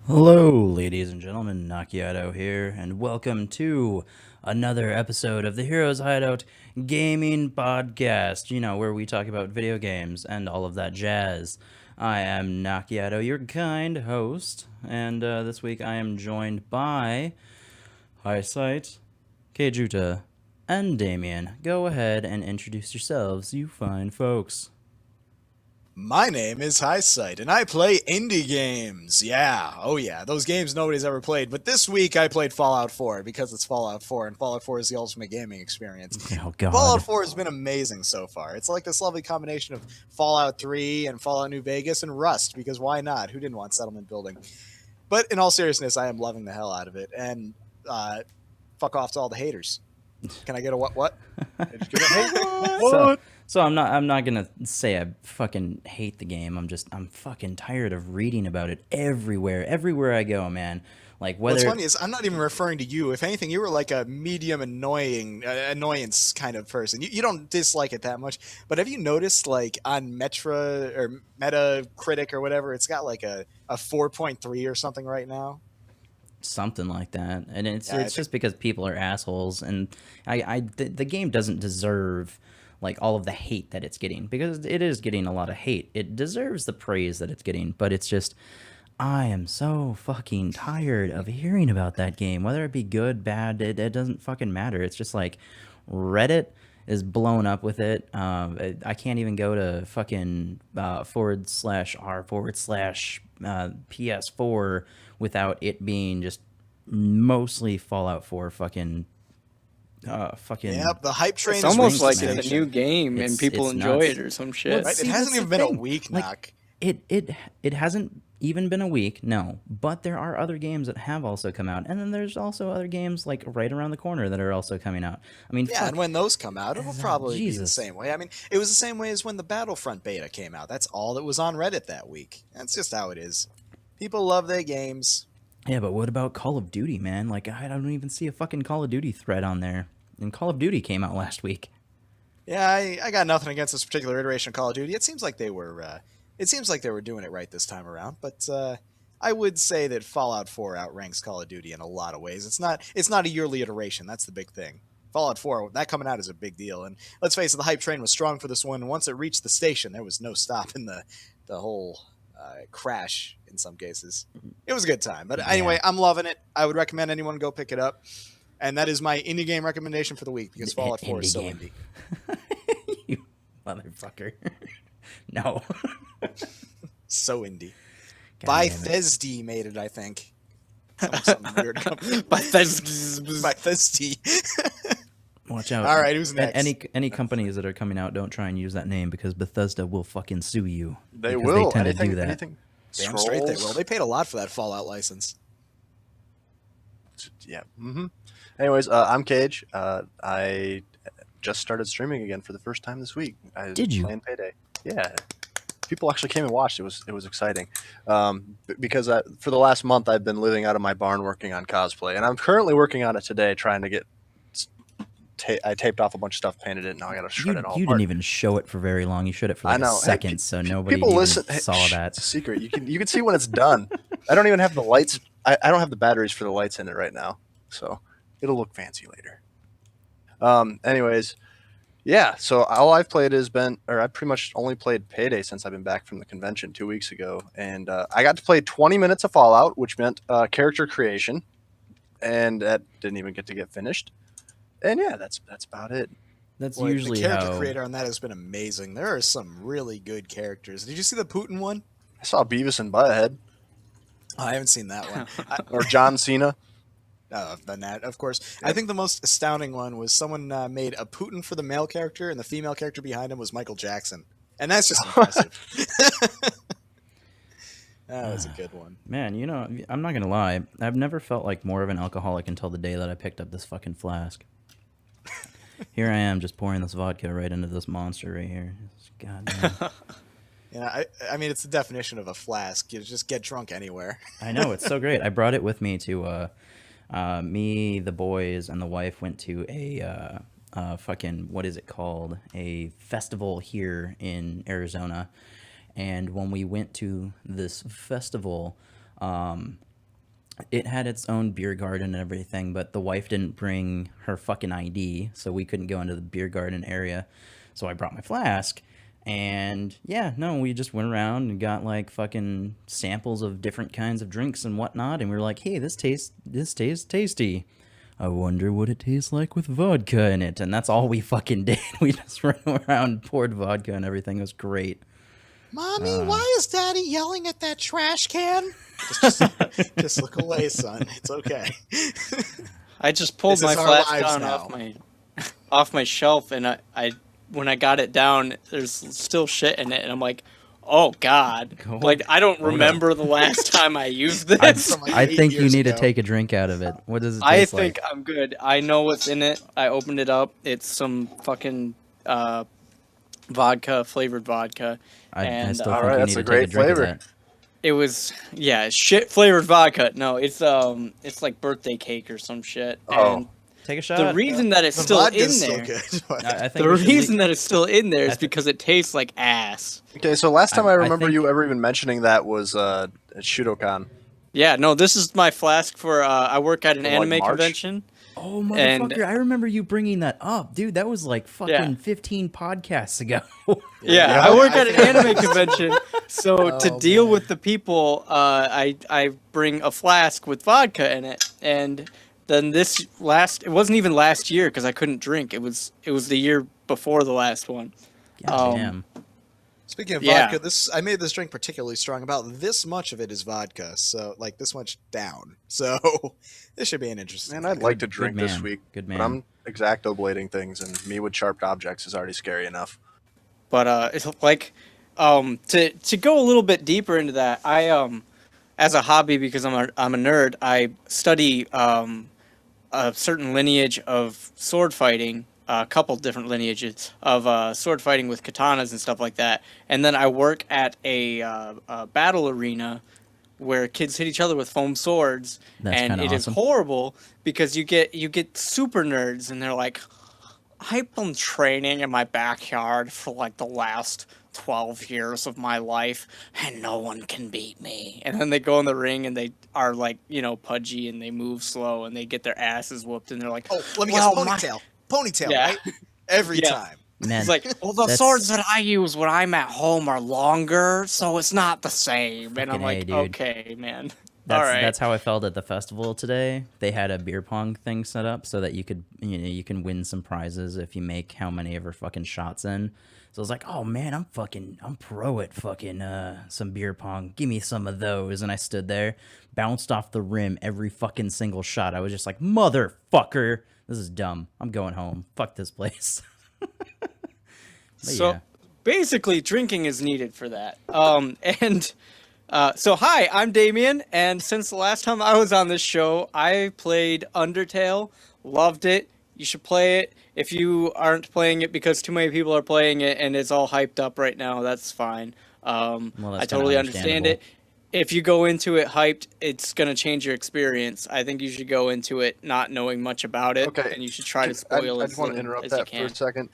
Hello, ladies and gentlemen, Nakiato here, and welcome to another episode of the Heroes Hideout Gaming Podcast, where we talk about video games and all of that jazz. I am Nakiato, your kind host, and this week I am joined by Highsight, KageUta, and Damien. Go ahead and introduce yourselves, you fine folks. My name is Highsight, and I play indie games. Yeah, oh yeah, those games nobody's ever played. But this week I played Fallout 4 because it's Fallout 4, and Fallout 4 is the ultimate gaming experience. Oh, God. Fallout 4 has been amazing so far. It's like this lovely combination of Fallout 3 and Fallout New Vegas and Rust, because why not? Who didn't want settlement building? But in all seriousness, I am loving the hell out of it, and fuck off to all the haters. Can I get a what? Did you get a hate? What? So I'm not gonna say I fucking hate the game. I'm fucking tired of reading about it everywhere I go, man. Like whether What's funny is I'm not even referring to you. If anything, you were like a medium annoyance kind of person. You don't dislike it that much. But have you noticed, like on Metra or Metacritic or whatever, it's got like a 4.3 or something right now. something like that, and it's Yeah, just because people are assholes, and the game doesn't deserve like all of the hate that it's getting, because it is getting a lot of hate. It deserves the praise that it's getting, but it's just I am so fucking tired of hearing about that game, whether it be good, bad. It doesn't fucking matter. It's just like Reddit is blown up with it. I can't even go to fucking /r/PS4 without it being just mostly Fallout 4 fucking. Yep, the hype train It's is almost reaching like the it's a station. new game and people it's enjoy nuts. it or some Well, shit. Right? see, It hasn't that's even the been a thing. week, Like, knock. it hasn't even been a week, no. But there are other games that have also come out, and then there's also other games like right around the corner that are also coming out. I mean, Yeah, fuck, and when those come out, it'll probably be the Jesus. same way. I mean, it was the same way as when the Battlefront beta came out. That's all that was on Reddit that week. That's just how it is. People love their games. Yeah, but what about Call of Duty, man? Like, I don't even see a fucking Call of Duty thread on there. And Call of Duty came out last week. Yeah, I got nothing against this particular iteration of Call of Duty. It seems like they were doing it right this time around. But I would say that Fallout 4 outranks Call of Duty in a lot of ways. It's not a yearly iteration. That's the big thing. Fallout 4, that coming out is a big deal. And let's face it, the hype train was strong for this one. And once it reached the station, there was no stopping the whole crash in some cases. It was a good time. But anyway, I'm loving it. I would recommend anyone go pick it up. And that is my indie game recommendation for the week, because Fallout 4 is so Indie indie. You motherfucker. No. So indie. God damn it. Bethesda made it, I think. Something weird. Bethesda. Bethesda. Watch out. All right, who's next? Any companies that are coming out, don't try and use that name, because Bethesda will fucking sue you. They because will. They tend anything, to do that. Anything. Damn straight they will. They paid a lot for that Fallout license. Yeah. Anyways, I'm Cage. I just started streaming again for the first time this week. Did you? Playing Payday. Yeah. People actually came and watched. It was exciting. Because for the last month I've been living out of my barn working on cosplay, and I'm currently working on it today, trying to get. I taped off a bunch of stuff, painted it. Now I got to shred it all. You apart. didn't even show it for very long. You showed it for like I know. a second, so nobody people even listen. saw that. It's a secret. You can see when it's done. I don't even have the lights. I don't have the batteries for the lights in it right now, so it'll look fancy later. Anyways, yeah. So all I've played I pretty much only played Payday since I've been back from the convention 2 weeks ago, and I got to play 20 minutes of Fallout, which meant character creation, and that didn't even get finished. And yeah, that's about it. That's Boy, usually the character how. creator on that has been amazing. There are some really good characters. Did you see the Putin one? I saw Beavis and Butthead Oh, I haven't seen that one. or John Cena. Than that, of course. I think the most astounding one was someone made a Putin for the male character, and the female character behind him was Michael Jackson. And that's just impressive. That was a good one. Man, I'm not gonna lie. I've never felt like more of an alcoholic until the day that I picked up this fucking flask. Here I am, just pouring this vodka right into this monster right here. Goddamn. I mean, it's the definition of a flask. You just get drunk anywhere. I know, it's so great. I brought it with me to me, the boys, and the wife went to a fucking, what is it called? A festival here in Arizona. And when we went to this festival, it had its own beer garden and everything, but the wife didn't bring her fucking ID, so we couldn't go into the beer garden area. So I brought my flask, and yeah, no, we just went around and got like fucking samples of different kinds of drinks and whatnot, and we were like, hey, this tastes tasty. I wonder what it tastes like with vodka in it, and that's all we fucking did. We just ran around, poured vodka and everything. It was great. Mommy, why is Daddy yelling at that trash can? Just look away, son. It's okay. I just pulled This my is our flask lives down now. off my shelf, and I when I got it down, there's still shit in it, and I'm like, oh god, Oh, like I don't oh, no. remember the last time I used this. From, like, I 8 think you years need ago. to take a drink out of it. What does it I taste think like? I'm good. I know what's in it. I opened it up. It's some fucking vodka, flavored vodka. I and, still all think right, you that's need a to take a great drink flavor. of that. It was shit flavored vodka. No, it's like birthday cake or some shit. Oh. And Take a shot. the reason that it's The still in vodka's there. still good. I think The we should reason leave- that it's still in there I is th- because it tastes like ass. Okay, so last time I I remember think- you ever even mentioning that was at Shudokan. Yeah, no, this is my flask for I work at an For, like, anime March? convention. Oh, motherfucker, And- I remember you bringing that up. Dude, that was like fucking Yeah. 15 podcasts ago. Yeah, Yeah, I work I at an think- anime convention, so to Oh, deal man. with the people, I bring a flask with vodka in it, and then it wasn't even last year because I couldn't drink. It was the year before the last one. God damn. Speaking of Yeah. vodka, I made this drink particularly strong. About this much of it is vodka, so like this much down. So this should be an interesting. Man, I'd like to Good drink this man. week. Good But man. I'm exacto-blading things, and me with sharp objects is already scary enough. But it's like to go a little bit deeper into that. I as a hobby, because I'm a nerd, I study a certain lineage of sword fighting, a couple different lineages of sword fighting with katanas and stuff like that. And then I work at a battle arena where kids hit each other with foam swords, That's and kinda it is awesome. horrible because you get super nerds, and they're like, I've been training in my backyard for like the last 12 years of my life, and no one can beat me. And then they go in the ring, and they are like, pudgy, and they move slow, and they get their asses whooped, and they're like, Oh, let me Well, guess. my- Ponytail, Yeah. right? Every Yeah. time. Man, it's like, well, the that's- swords that I use when I'm at home are longer, so it's not the same. And I'm Fucking A, like, dude. okay, man. That's All right. that's how I felt at the festival today. They had a beer pong thing set up so that you can win some prizes if you make how many ever fucking shots in. So I was like, oh man, I'm pro at fucking some beer pong. Give me some of those. And I stood there, bounced off the rim every fucking single shot. I was just like, motherfucker, this is dumb. I'm going home. Fuck this place. But So yeah. basically, drinking is needed for that. So hi, I'm Damien, and since the last time I was on this show, I played Undertale, loved it. You should play it. If you aren't playing it because too many people are playing it and it's all hyped up right now, that's fine. Well, that's I totally kinda understand it. If you go into it hyped, it's going to change your experience. I think you should go into it not knowing much about it, Okay. and you should try to spoil I it just want as to interrupt little as that you for a can. second.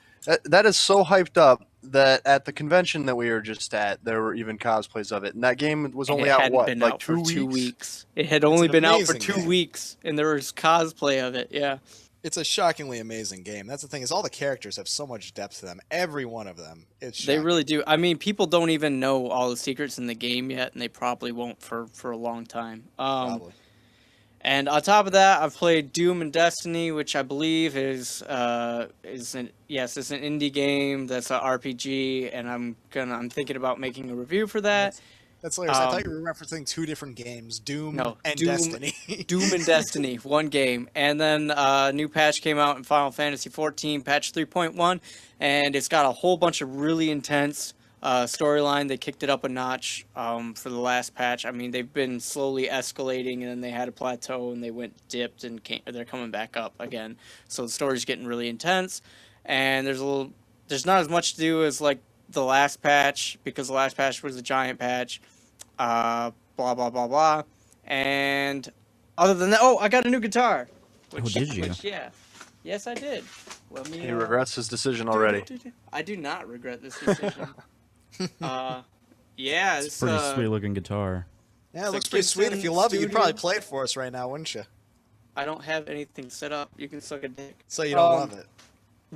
That is so hyped up that at the convention that we were just at, there were even cosplays of it. And that game was only it out, hadn't what, been like out 2 for weeks? 2 weeks. It had only an been out for amazing 2 game. weeks, and there was cosplay of it. Yeah, It's a shockingly amazing game. That's the thing, is all the characters have so much depth to them. Every one of them. It's they shocking. really do. I mean, people don't even know all the secrets in the game yet, and they probably won't for a long time. Probably. And on top of that, I've played Doom and Destiny, which I believe is it's an indie game that's an RPG, and I'm thinking about making a review for that. That's hilarious. I thought Um, you were referencing two different games, Doom No, and Doom- Destiny. Doom and Destiny, one game. And then a new patch came out in Final Fantasy XIV, patch 3.1, and it's got a whole bunch of really intense storyline. They kicked it up a notch for the last patch. I mean, they've been slowly escalating, and then they had a plateau, and they went dipped, and they're coming back up again. So the story's getting really intense, and there's not as much to do as like the last patch, because the last patch was a giant patch. Blah blah blah blah. And other than that, I got a new guitar. Did you? Yeah. Yes, I did. Let me. He regrets his decision already. I do not regret this decision. Yeah, It's a pretty sweet looking guitar. Yeah, it So looks pretty sweet. If Gibson you love it, you'd probably Studio- play it for us right now, wouldn't you? I don't have anything set up. You can suck a dick. So you don't love it.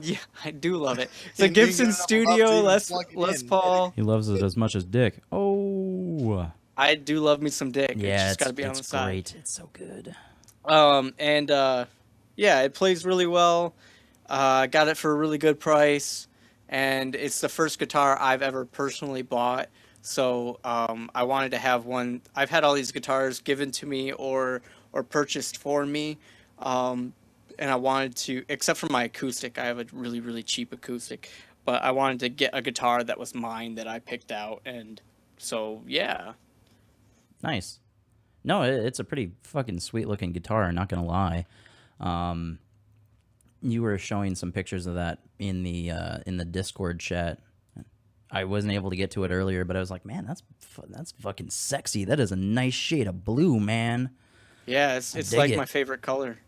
Yeah, I do love it. It's You a can Gibson get enough love to Studio, even Les plug it Les in. Paul. He loves it as much as Dick. Oh. I do love me some dick. Yeah, it's just it's, gotta be on it's the side. great. It's so good. Yeah, it plays really well. Got it for a really good price, and it's the first guitar I've ever personally bought. So I wanted to have one. I've had all these guitars given to me or purchased for me, and I wanted to, except for my acoustic. I have a really, really cheap acoustic, but I wanted to get a guitar that was mine that I picked out, and so yeah. Nice. No, it's a pretty fucking sweet looking guitar, not gonna lie. You were showing some pictures of that in the Discord chat. I wasn't able to get to it earlier, but I was like, man, that's fucking sexy. That is a nice shade of blue, man. Yeah, it's dig like it. my favorite color.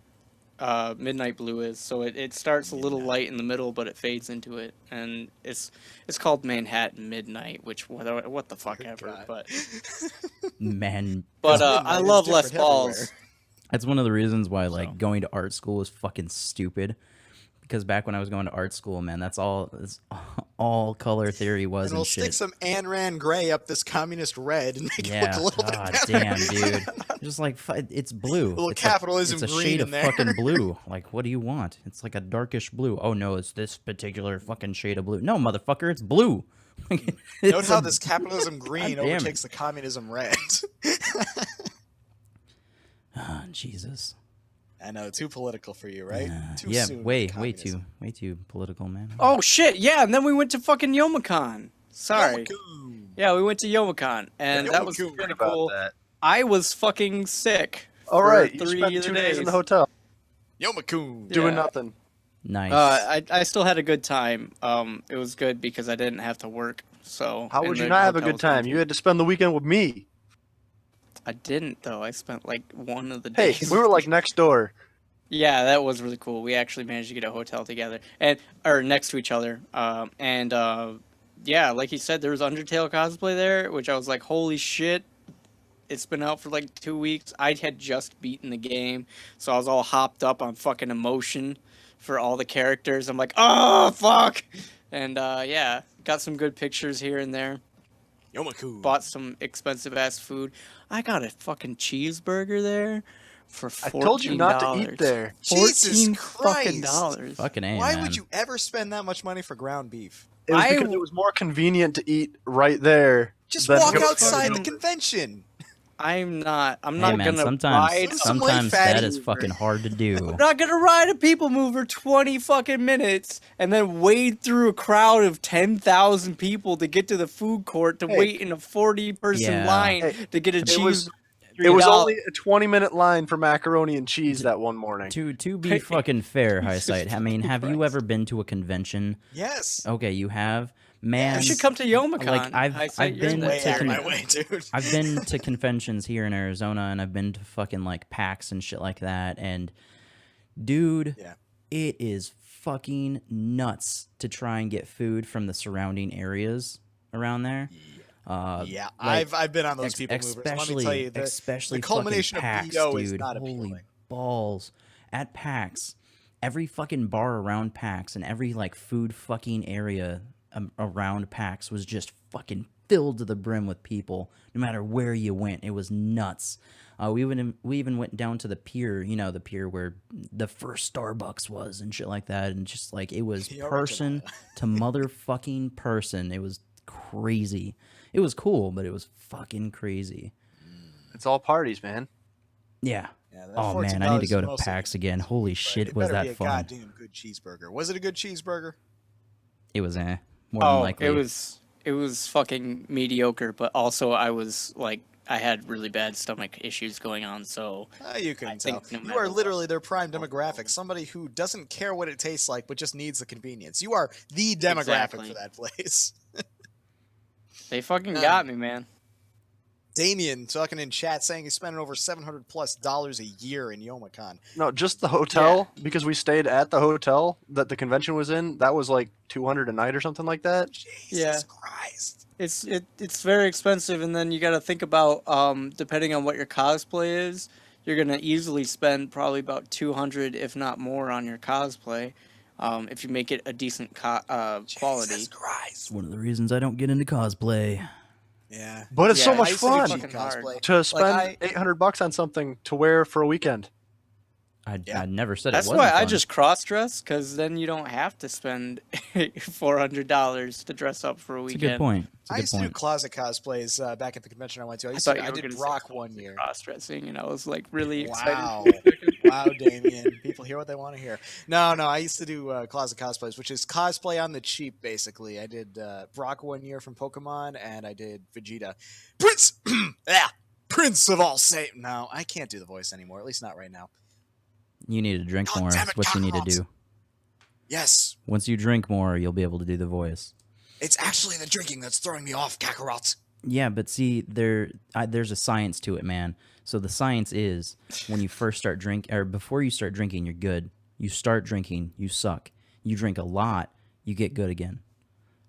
Midnight blue is. So it starts a little light in the middle, but it fades into it, and it's called Manhattan Midnight, which what the fuck ever. God. But Man, I is love Les different Pauls. everywhere. that's one of the reasons why like So. going to art school is fucking stupid. Because back when I was going to art school, man, that's all color theory was And we'll and stick shit. some Ayn Rand gray up this communist red and make it look Yeah, a little bit god better. damn, dude. Just like it's blue. little it's capitalism it's a green shade in of there. fucking blue. Like, what do you want? It's like a darkish blue. Oh no, it's this particular fucking shade of blue. No, motherfucker, it's blue. Note It's how a- this capitalism green God damn it. overtakes the communism red. Ah, Jesus. I know, too political for you, right? Too Yeah, soon with way communism. too political, man. Oh shit! Yeah, and then we went to fucking Youmacon. Sorry. Yomaku. Yeah, we went to Youmacon, and Yeah, that was Yomaku. pretty About cool. that. I was fucking sick. All for right, you 3 spent of 2 the days in the days. hotel Yomaku. doing Yeah. nothing. Nice. I still had a good time. It was good because I didn't have to work. So How and would you the not have a hotel good was time? good. You had to spend the weekend with me. I didn't though. I spent like one of the Hey, days. we were like next door. Yeah, that was really cool. We actually managed to get a hotel together or next to each other. Yeah, like you said, there was Undertale cosplay there, which I was like, holy shit. It's been out for like 2 weeks. I had just beaten the game, so I was all hopped up on fucking emotion for all the characters. I'm like, oh fuck, and yeah, got some good pictures here and there. Yomaku. Bought some expensive ass food. I got a fucking cheeseburger there for $14. I told you not to eat there. Jesus $14 fucking Christ. dollars. Fucking A, Why man. would you ever spend that much money for ground beef? It was I- because it was more convenient to eat right there. Just than walk go to outside the fucking- convention. I'm not Hey, gonna man, ride. sometimes Some white that fatty is mover. fucking hard to do. I'm not gonna ride a people mover 20 fucking minutes and then wade through a crowd of 10,000 people to get to the food court to Hey. wait in a 40-person Yeah. line Hey, to get a It cheese. was it was $3. only a 20-minute line for macaroni and cheese that one morning. To be fucking fair, Highsight. I mean, have you Christ. ever been to a convention? Yes. Okay, you have. Man, You should come to Youmacon. Like, I've been Way to out of con- my way, dude. I've been to conventions here in Arizona, and I've been to fucking like PAX and shit like that. And dude, Yeah. it is fucking nuts to try and get food from the surrounding areas around there. Yeah, like, I've been on those people movers. Let me tell you, especially the culmination fucking of PAX, BO is dude. not Holy appealing. balls! At PAX, every fucking bar around PAX and every like food fucking area around PAX was just fucking filled to the brim with people. No matter where you went, it was nuts. We even went down to the pier, you know, the pier where the first Starbucks was and shit like that, and just like it was The person to motherfucking person. It was crazy. It was cool, but it was fucking crazy. It's all parties, man. Yeah. Yeah, that Oh man, I $14 need to go is to mostly PAX again. Holy Right, shit, it was better be that a fun? goddamn good cheeseburger. Was it a good cheeseburger? It was more than likely. it was fucking mediocre, but also I had really bad stomach issues going on, so You can tell. think no You matter are what. literally their prime demographic. Somebody who doesn't care what it tastes like, but just needs the convenience. You are the demographic Exactly. for that place. they fucking got me, man. Damien talking in chat saying he's spending over $700+ a year in Youmacon. No, just the hotel, because we stayed at the hotel that the convention was in. That was like $200 a night or something like that. Jesus Yeah. Christ. It's very expensive, and then you got to think about depending on what your cosplay is, you're gonna easily spend probably about 200, if not more, on your cosplay, if you make it a decent quality. Jesus Christ. It's one of the reasons I don't get into cosplay. Yeah. But it's so Yeah, much I used to do fun fucking hard. cosplay. to spend I- $800 on something to wear for a weekend. Yeah. I never said That's it wasn't why I fun. just cross-dress, because then you don't have to spend $400 to dress up for a It's a weekend. good point. It's a I good used to do point. closet cosplays back at the convention I went to. I I were did gonna say Brock something one with year. cross-dressing, and I was like really Wow. excited. Wow, Damien. People hear what they want to hear. No, I used to do closet cosplays, which is cosplay on the cheap, basically. I did Brock one year from Pokemon, and I did Vegeta. Prince! Yeah! Prince of all Satan. No, I can't do the voice anymore, at least not right now. You need to drink God more. damn That's it, what you need to Kakarot. do. Yes, Once you drink more, you'll be able to do the voice. it's actually the drinking that's throwing me off, Kakarot. Yeah, but see, there's a science to it, man. So the science is when you first start drink, or before you start drinking, you're good. You start drinking, you suck. You drink a lot, you get good again.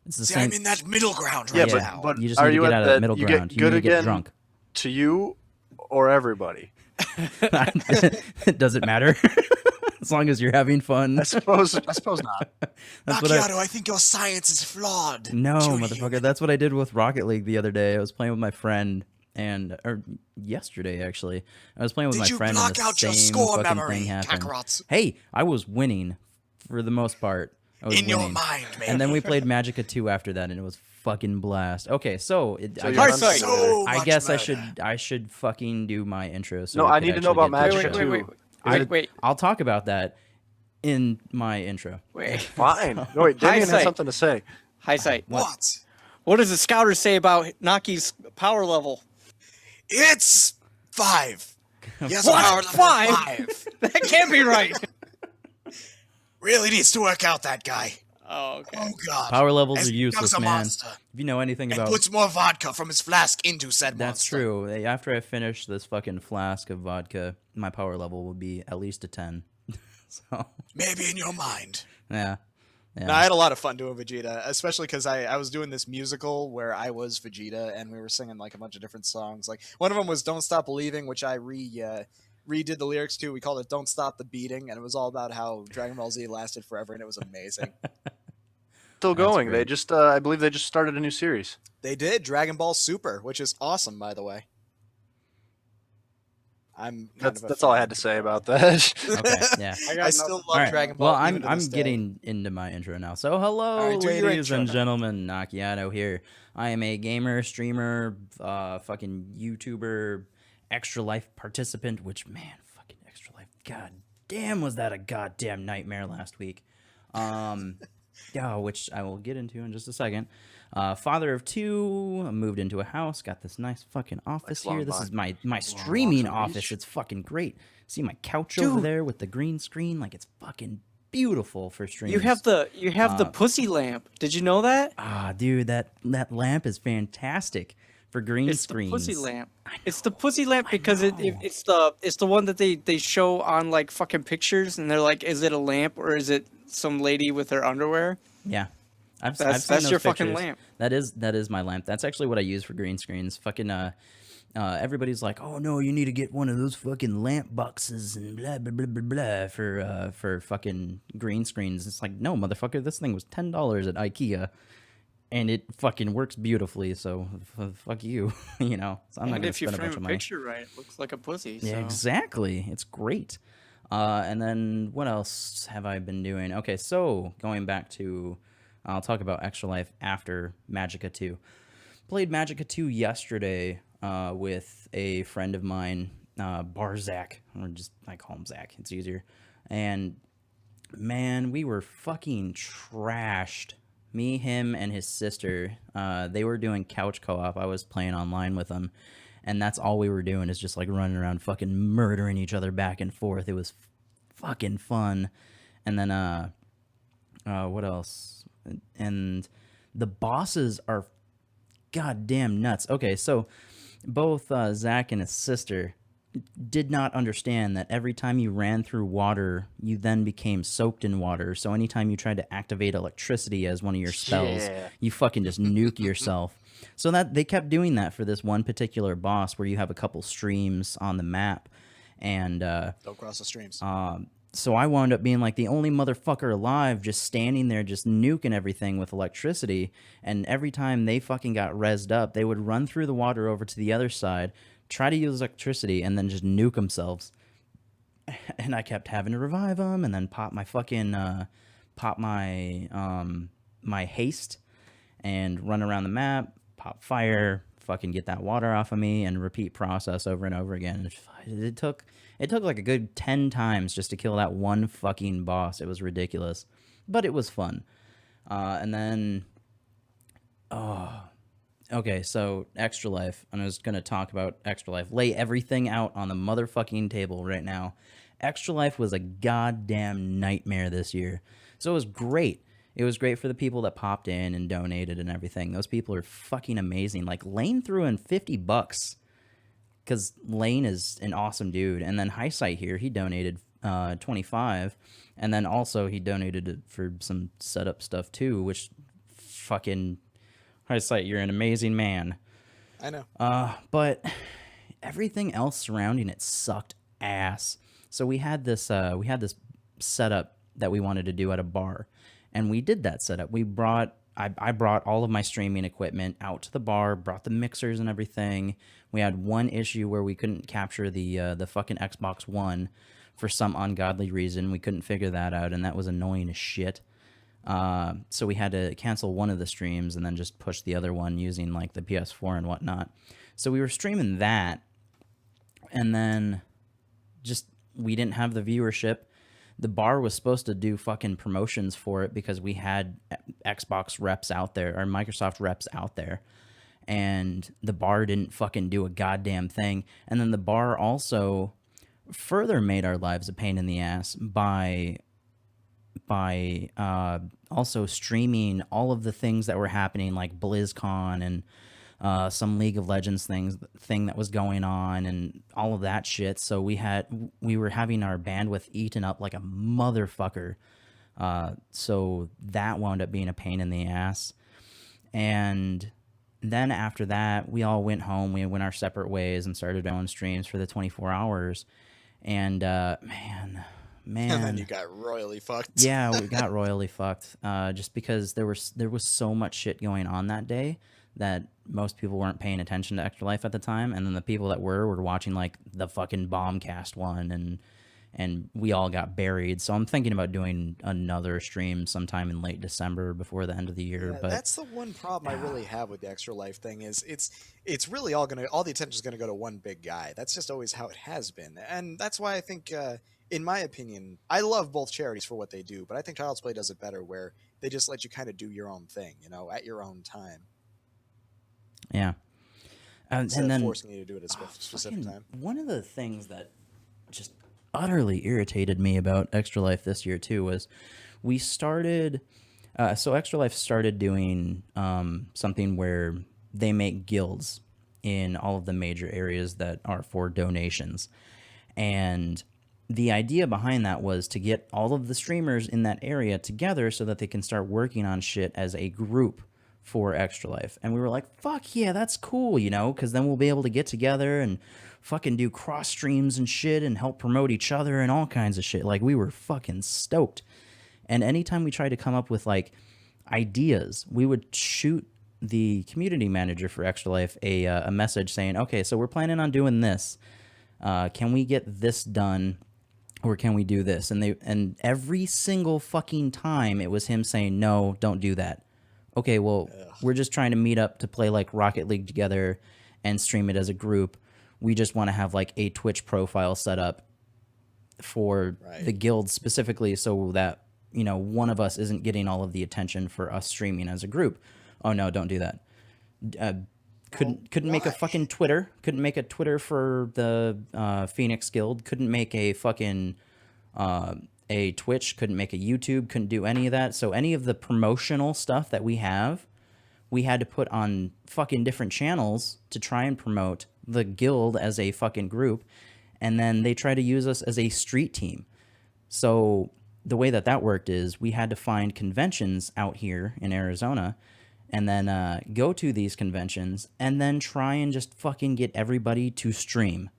It's the See, same. I'm in that middle ground Yeah, right Yeah, now. but you just are need to you get at out of that that middle you get ground. You good need to get again? drunk. To you or everybody? Does it matter? As long as you're having fun. I suppose not. That's what Nakiato, I think your science is flawed. No, Judy. motherfucker. That's what I did with Rocket League the other day. I was playing with my friend, or yesterday actually. I was playing with Did my you friend, block and the out your same score fucking memory, thing happened. Kakarot? Hey, I was winning for the most part. I was In your winning. mind, man. And then we played Magica 2 after that, and it was fucking blast. Okay, so, So I you're guess, Highsight. so I much guess murder. I should fucking do my intro. So No, we I could need to know actually about get to Magic the Wait, show. wait, wait, wait. I'll talk about that in my intro. Wait. Fine. No, wait, Damien has Highsight. something to say. Highsight. What? What does the scouters say about Naki's power level? It's 5. Yes, What? power level 5. That can't be right. Really needs to work out, that guy. Oh, okay. Oh, God. Power levels As are he becomes useless, a man. monster If you know anything and about puts more vodka from his flask into said That's monster. true. After I finish this fucking flask of vodka, my power level will be at least a 10. So, Maybe in your mind. yeah. No, I had a lot of fun doing Vegeta, especially because I was doing this musical where I was Vegeta and we were singing like a bunch of different songs. Like one of them was "Don't Stop Believing," which I redid the lyrics to. We called it "Don't Stop the Beating," and it was all about how Dragon Ball Z lasted forever, and it was amazing. Still That's going. They great. just, I believe they just started a new series. They did Dragon Ball Super, which is awesome, by the way. That's all I had to say about that. Okay, yeah. I still love All right. Dragon Ball. Well, even to I'm this day. getting into my intro now. So, hello, All right, do your ladies intro and now. gentlemen. Nakiato here. I am a gamer, streamer, fucking YouTuber, extra life participant. Which, man, fucking extra life. God damn, was that a goddamn nightmare last week? Yeah, which I will get into in just a second. Father of 2, moved into a house, got this nice fucking office Nice here. long This box. is my streaming walks on office. leash. It's fucking great. See my couch over there with the green screen, like it's fucking beautiful for streams. You have the pussy lamp. Did you know that? Ah, dude, that lamp is fantastic for green It's screens. the pussy lamp. It's the pussy lamp because it's the one that they show on like fucking pictures, and they're like, is it a lamp or is it some lady with her underwear? Yeah. I've That's seen those your fucking pictures. lamp. That is my lamp. That's actually what I use for green screens. Fucking everybody's like, "Oh no, you need to get one of those fucking lamp boxes and blah blah blah blah blah for fucking green screens." It's like, "No, motherfucker, this thing was $10 at IKEA and it fucking works beautifully, so fuck you." You know. So I'm not And going to if you spend a frame bunch a of money. picture right, it looks like a pussy. Yeah, so. exactly. It's great. And then what else have I been doing? Okay, so going back to, I'll talk about Extra Life after Magica 2. Played Magica 2 yesterday with a friend of mine, Barzak, or just I call him Zach. It's easier. And man, we were fucking trashed. Me, him, and his sister. They were doing couch co-op. I was playing online with them. And that's all we were doing is just like running around fucking murdering each other back and forth. It was fucking fun. And then, what else? And the bosses are goddamn nuts. Okay, so both Zach and his sister did not understand that every time you ran through water, you then became soaked in water. So anytime you tried to activate electricity as one of your spells, Yeah. you fucking just nuke yourself. So that they kept doing that for this one particular boss where you have a couple streams on the map, and Don't cross the streams. so I wound up being like the only motherfucker alive, just standing there, just nuking everything with electricity. And every time they fucking got rezzed up, they would run through the water over to the other side, try to use electricity, and then just nuke themselves. And I kept having to revive them, and then pop my fucking my haste, and run around the map, pop fire, fucking get that water off of me, and repeat process over and over again. It took like a good 10 times just to kill that one fucking boss. It was ridiculous, but it was fun. And then, okay, so Extra Life. I'm just going to talk about Extra Life. Lay everything out on the motherfucking table right now. Extra Life was a goddamn nightmare this year. So it was great. It was great for the people that popped in and donated and everything. Those people are fucking amazing. Like, Lane threw in $50 because Lane is an awesome dude. And then Highsight here, he donated $25. And then also he donated for some setup stuff too, which fucking Highsight, you're an amazing man. I know. But everything else surrounding it sucked ass. So we had this setup that we wanted to do at a bar, and we did that setup. I brought all of my streaming equipment out to the bar, brought the mixers and everything. We had one issue where we couldn't capture the fucking Xbox One for some ungodly reason. We couldn't figure that out, and that was annoying as shit. So we had to cancel one of the streams and then just push the other one using like the PS4 and whatnot. So we were streaming that, and then just we didn't have the viewership. The bar was supposed to do fucking promotions for it because we had Xbox reps out there, or Microsoft reps out there, and the bar didn't fucking do a goddamn thing. And then the bar also further made our lives a pain in the ass by also streaming all of the things that were happening, like BlizzCon and some League of Legends thing that was going on and all of that shit. So we were having our bandwidth eaten up like a motherfucker. So that wound up being a pain in the ass. And then after that, we all went home. We went our separate ways and started our own streams for the 24 hours. And man. And then you got royally fucked. Yeah, we got royally fucked. Just because there was so much shit going on that day that most people weren't paying attention to Extra Life at the time, and then the people that were watching like the fucking Bombcast one, and we all got buried. So I'm thinking about doing another stream sometime in late December before the end of the year. Yeah, but that's the one problem I really have with the Extra Life thing is it's really all the attention's gonna go to one big guy. That's just always how it has been, and that's why I think. In my opinion, I love both charities for what they do, but I think Child's Play does it better where they just let you kind of do your own thing, at your own time. Yeah. And then forcing you to do it at a specific time. One of the things that just utterly irritated me about Extra Life this year too was we started so Extra Life started doing something where they make guilds in all of the major areas that are for donations. And the idea behind that was to get all of the streamers in that area together so that they can start working on shit as a group for Extra Life. And we were like, fuck yeah, that's cool, because then we'll be able to get together and fucking do cross streams and shit and help promote each other and all kinds of shit. Like, we were fucking stoked. And anytime we tried to come up with like ideas, we would shoot the community manager for Extra Life a message saying, okay, so we're planning on doing this. Can we get this done? Or can we do this? And every single fucking time it was him saying, no, don't do that. Okay, well, we're just trying to meet up to play like Rocket League together and stream it as a group. We just want to have like a Twitch profile set up for the guild specifically so that, one of us isn't getting all of the attention for us streaming as a group. Oh no, don't do that. Couldn't make a fucking Twitter. Couldn't make a Twitter for the Phoenix Guild. Couldn't make a fucking a Twitch. Couldn't make a YouTube. Couldn't do any of that. So any of the promotional stuff that we have, we had to put on fucking different channels to try and promote the guild as a fucking group. And then they try to use us as a street team. So the way that worked is we had to find conventions out here in Arizona and then go to these conventions and then try and just fucking get everybody to stream.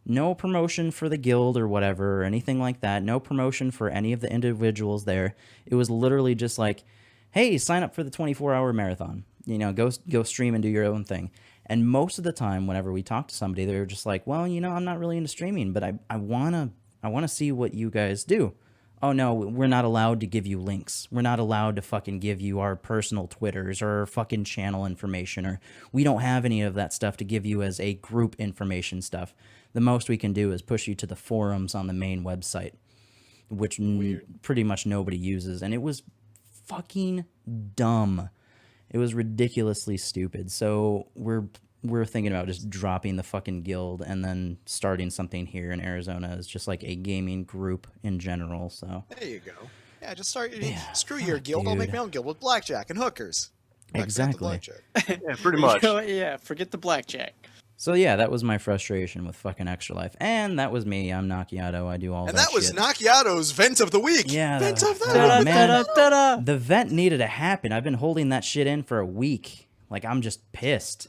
No promotion for the guild or whatever or anything like that. No promotion for any of the individuals there. It was literally just like, hey, sign up for the 24-hour marathon. Go stream and do your own thing. And most of the time, whenever we talk to somebody, they're just like, well, I'm not really into streaming, but I wanna see what you guys do. Oh no, we're not allowed to give you links. We're not allowed to fucking give you our personal Twitters or our fucking channel information, or we don't have any of that stuff to give you as a group information stuff. The most we can do is push you to the forums on the main website, which pretty much nobody uses. And it was fucking dumb. It was ridiculously stupid. So we're thinking about just dropping the fucking guild and then starting something here in Arizona as just like a gaming group in general. So there you go. Yeah, just start. Screw your guild. I'll make my own guild with blackjack and hookers. Exactly. Yeah, pretty much. Yeah, forget the blackjack. So yeah, that was my frustration with fucking Extra Life, and that was me. I'm Nakiato. I do all that. And that was shit. Nakiato's vent of the week. Yeah, vent of the week. Man, the vent needed to happen. I've been holding that shit in for a week. Like, I'm just pissed.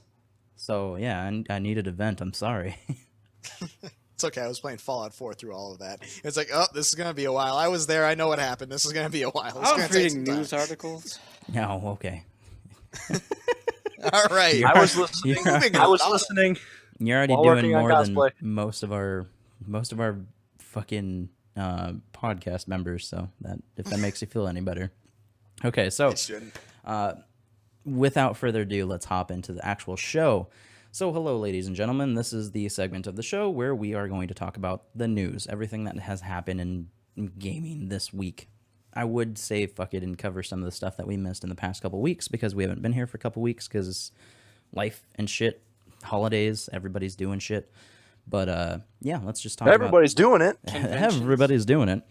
So yeah, I needed a vent. I'm sorry. It's okay. I was playing Fallout 4 through all of that. It's like, oh, this is gonna be a while. I was there. I know what happened. This is gonna be a while. I was reading news articles. No, okay. All right. I was listening. You're already while doing working on more than cosplay. most of our fucking podcast members. So that if that makes you feel any better. Okay, so without further ado, let's hop into the actual show. So hello, ladies and gentlemen. This is the segment of the show where we are going to talk about the news, everything that has happened in gaming this week. I would say fuck it and cover some of the stuff that we missed in the past couple weeks because we haven't been here for a couple weeks because life and shit, holidays, everybody's doing shit. But yeah, let's just talk Everybody's doing it. Everybody's doing it.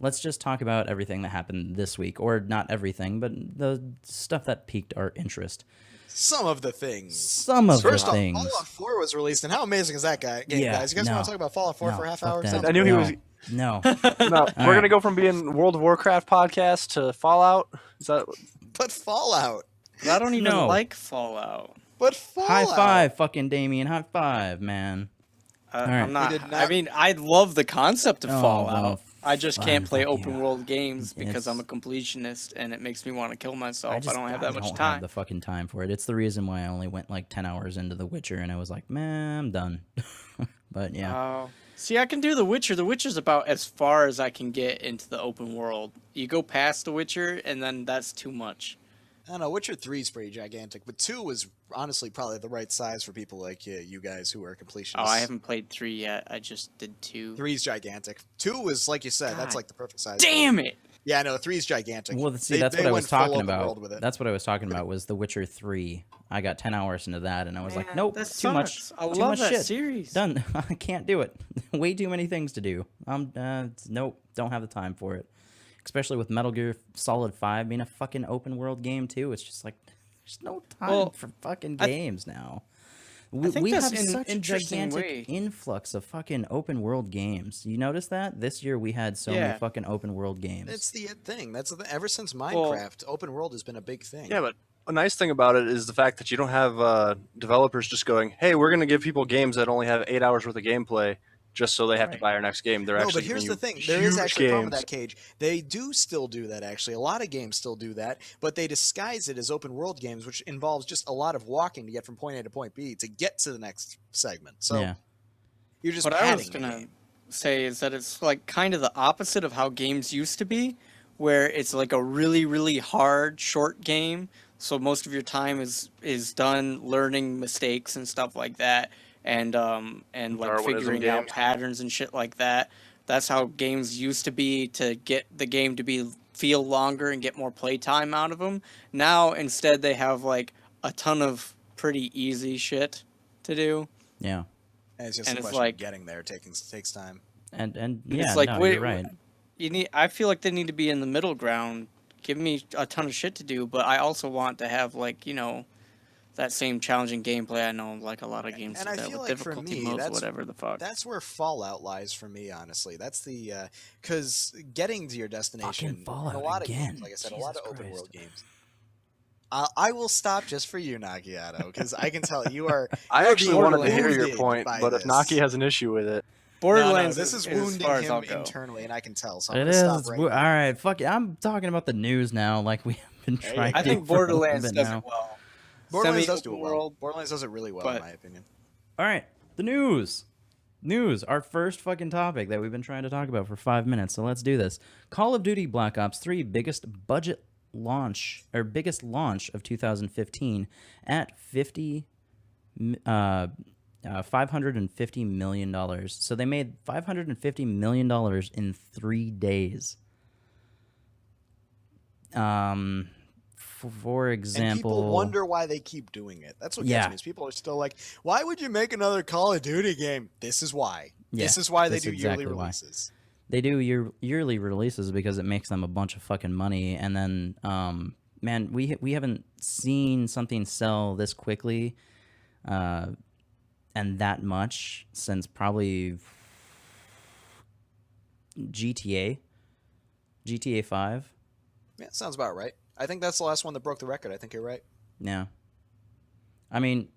Let's just talk about everything that happened this week, or not everything, but the stuff that piqued our interest. Some of the things. First off, things. Fallout 4 was released, and how amazing is that game, guys? You guys want to talk about Fallout 4 for a half hour? That. I knew he was. No. No, we're gonna go from being World of Warcraft podcast to Fallout. Is that? But Fallout. I don't even No. like Fallout. But Fallout. High five, fucking Damien. High five, man. All right. I'm not, We did I not- mean, I love the concept of Oh, Fallout. well, I just fine, can't play fuck open you. world games because It's- I'm a completionist, and it makes me want to kill myself. I just don't have that much don't time. have the fucking time for it. It's the reason why I only went like 10 hours into The Witcher, and I was like, man, I'm done. But yeah. See, I can do The Witcher. The Witcher's about as far as I can get into the open world. You go past The Witcher, and then that's too much. I don't know. Witcher 3 is pretty gigantic, but 2 was honestly probably the right size for people like you guys who are completionists. Oh, I haven't played 3 yet. I just did 2. 3 is gigantic. 2 is, like you said, that's God like the perfect size. Damn it! Yeah, no, 3 is gigantic. Well, see, that's they what I went was full talking open about. world with it. That's what I was talking about was The Witcher 3. I got 10 hours into that, and I was like, Man, nope, that too much. sucks. I too love much that shit. series. Done. I can't do it. Way too many things to do. Nope, don't have the time for it. Especially with Metal Gear Solid 5 being a fucking open world game too. It's just like there's no time for fucking games now. think We that's have an such a interesting gigantic way. influx of fucking open world games. You notice that? This year we had so many fucking open world games. It's the thing. That's the thing. Ever since Minecraft, open world has been a big thing. Yeah, but a nice thing about it is the fact that you don't have developers just going, "Hey, we're going to give people games that only have 8 hours worth of gameplay, just so they have to buy our next game." They're No, actually but here's giving the you thing. There is huge actually a problem with games. that, Cage. They do still do that, actually. A lot of games still do that, but they disguise it as open world games, which involves just a lot of walking to get from point A to point B to get to the next segment. So yeah. you're just What I was padding. gonna say is that it's like kind of the opposite of how games used to be, where it's like a really, really hard short game. So most of your time is done learning mistakes and stuff like that, and like Darwinism figuring out games. patterns and shit like that. That's how games used to be to get the game to feel longer and get more playtime out of them. Now instead they have like a ton of pretty easy shit to do. Yeah. And it's just and a it's question like- of getting there. Takes time. And yeah, It's like, no, wait, you're right. I feel like they need to be in the middle ground. Give me a ton of shit to do, but I also want to have like, that same challenging gameplay. I know like a lot of games And do I that feel with like for difficulty me, modes, that's- whatever the fuck. That's where Fallout lies for me, honestly. That's the because getting to your destination. Fallout in a lot of again. games, like I said, a lot of Jesus open Christ. world games. I will stop just for you, Nakiato, because I can tell you are. I you're actually being wanted to hear your wounded point, by but if this. Naki has an issue with it, Borderlands this is as wounding far as I'll him go. internally, and I can tell. So I'm It gonna is. stop It's right all now. right. Fuck it. I'm talking about the news now. Like we have been There you trying. go. I think for a little Borderlands bit does now. it well. Borderlands does do it Semi-open well. world, Borderlands does it really well, in but- my opinion. All right, the news. News, our first fucking topic that we've been trying to talk about for 5 minutes. So let's do this. Call of Duty Black Ops 3 biggest launch of 2015 at $550 million. So they made $550 million in 3 days. For example, And people wonder why they keep doing it. That's what Yeah. gets me. Is people are still like, "Why would you make another Call of Duty game?" This is why. Yeah, this is why they that's do exactly yearly why. releases. They do yearly releases because it makes them a bunch of fucking money, and then man, we haven't seen something sell this quickly and that much since probably GTA 5. Yeah, sounds about right. I think that's the last one that broke the record. I think you're right. Yeah. I mean,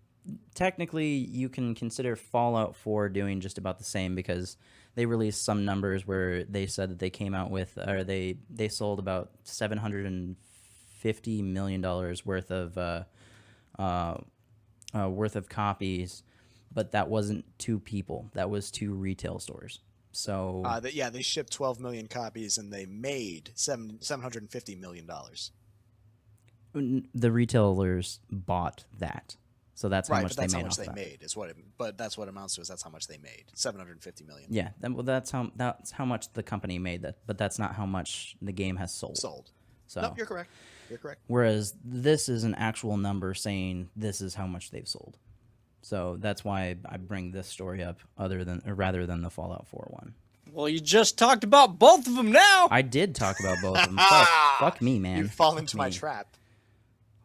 technically, you can consider Fallout 4 doing just about the same because they released some numbers where they said that they came out with, or they sold about $750 million worth of copies, but that wasn't 2 people. That was 2 retail stores. So They shipped 12 million copies and they made $750 million. the retailers bought that. So that's how Right, much but that's they how made much off they that. made. But that's what it amounts to. Is that's how much they made. $750 million. Yeah, that's how much the company made that, but that's not how much the game has sold. Sold. So No, you're correct. You're correct. whereas this is an actual number saying this is how much they've sold. So that's why I bring this story up rather than the Fallout 4 one. Well, you just talked about both of them now. I did talk about both of them. Fuck me, man. You fall Fuck into my me. trap.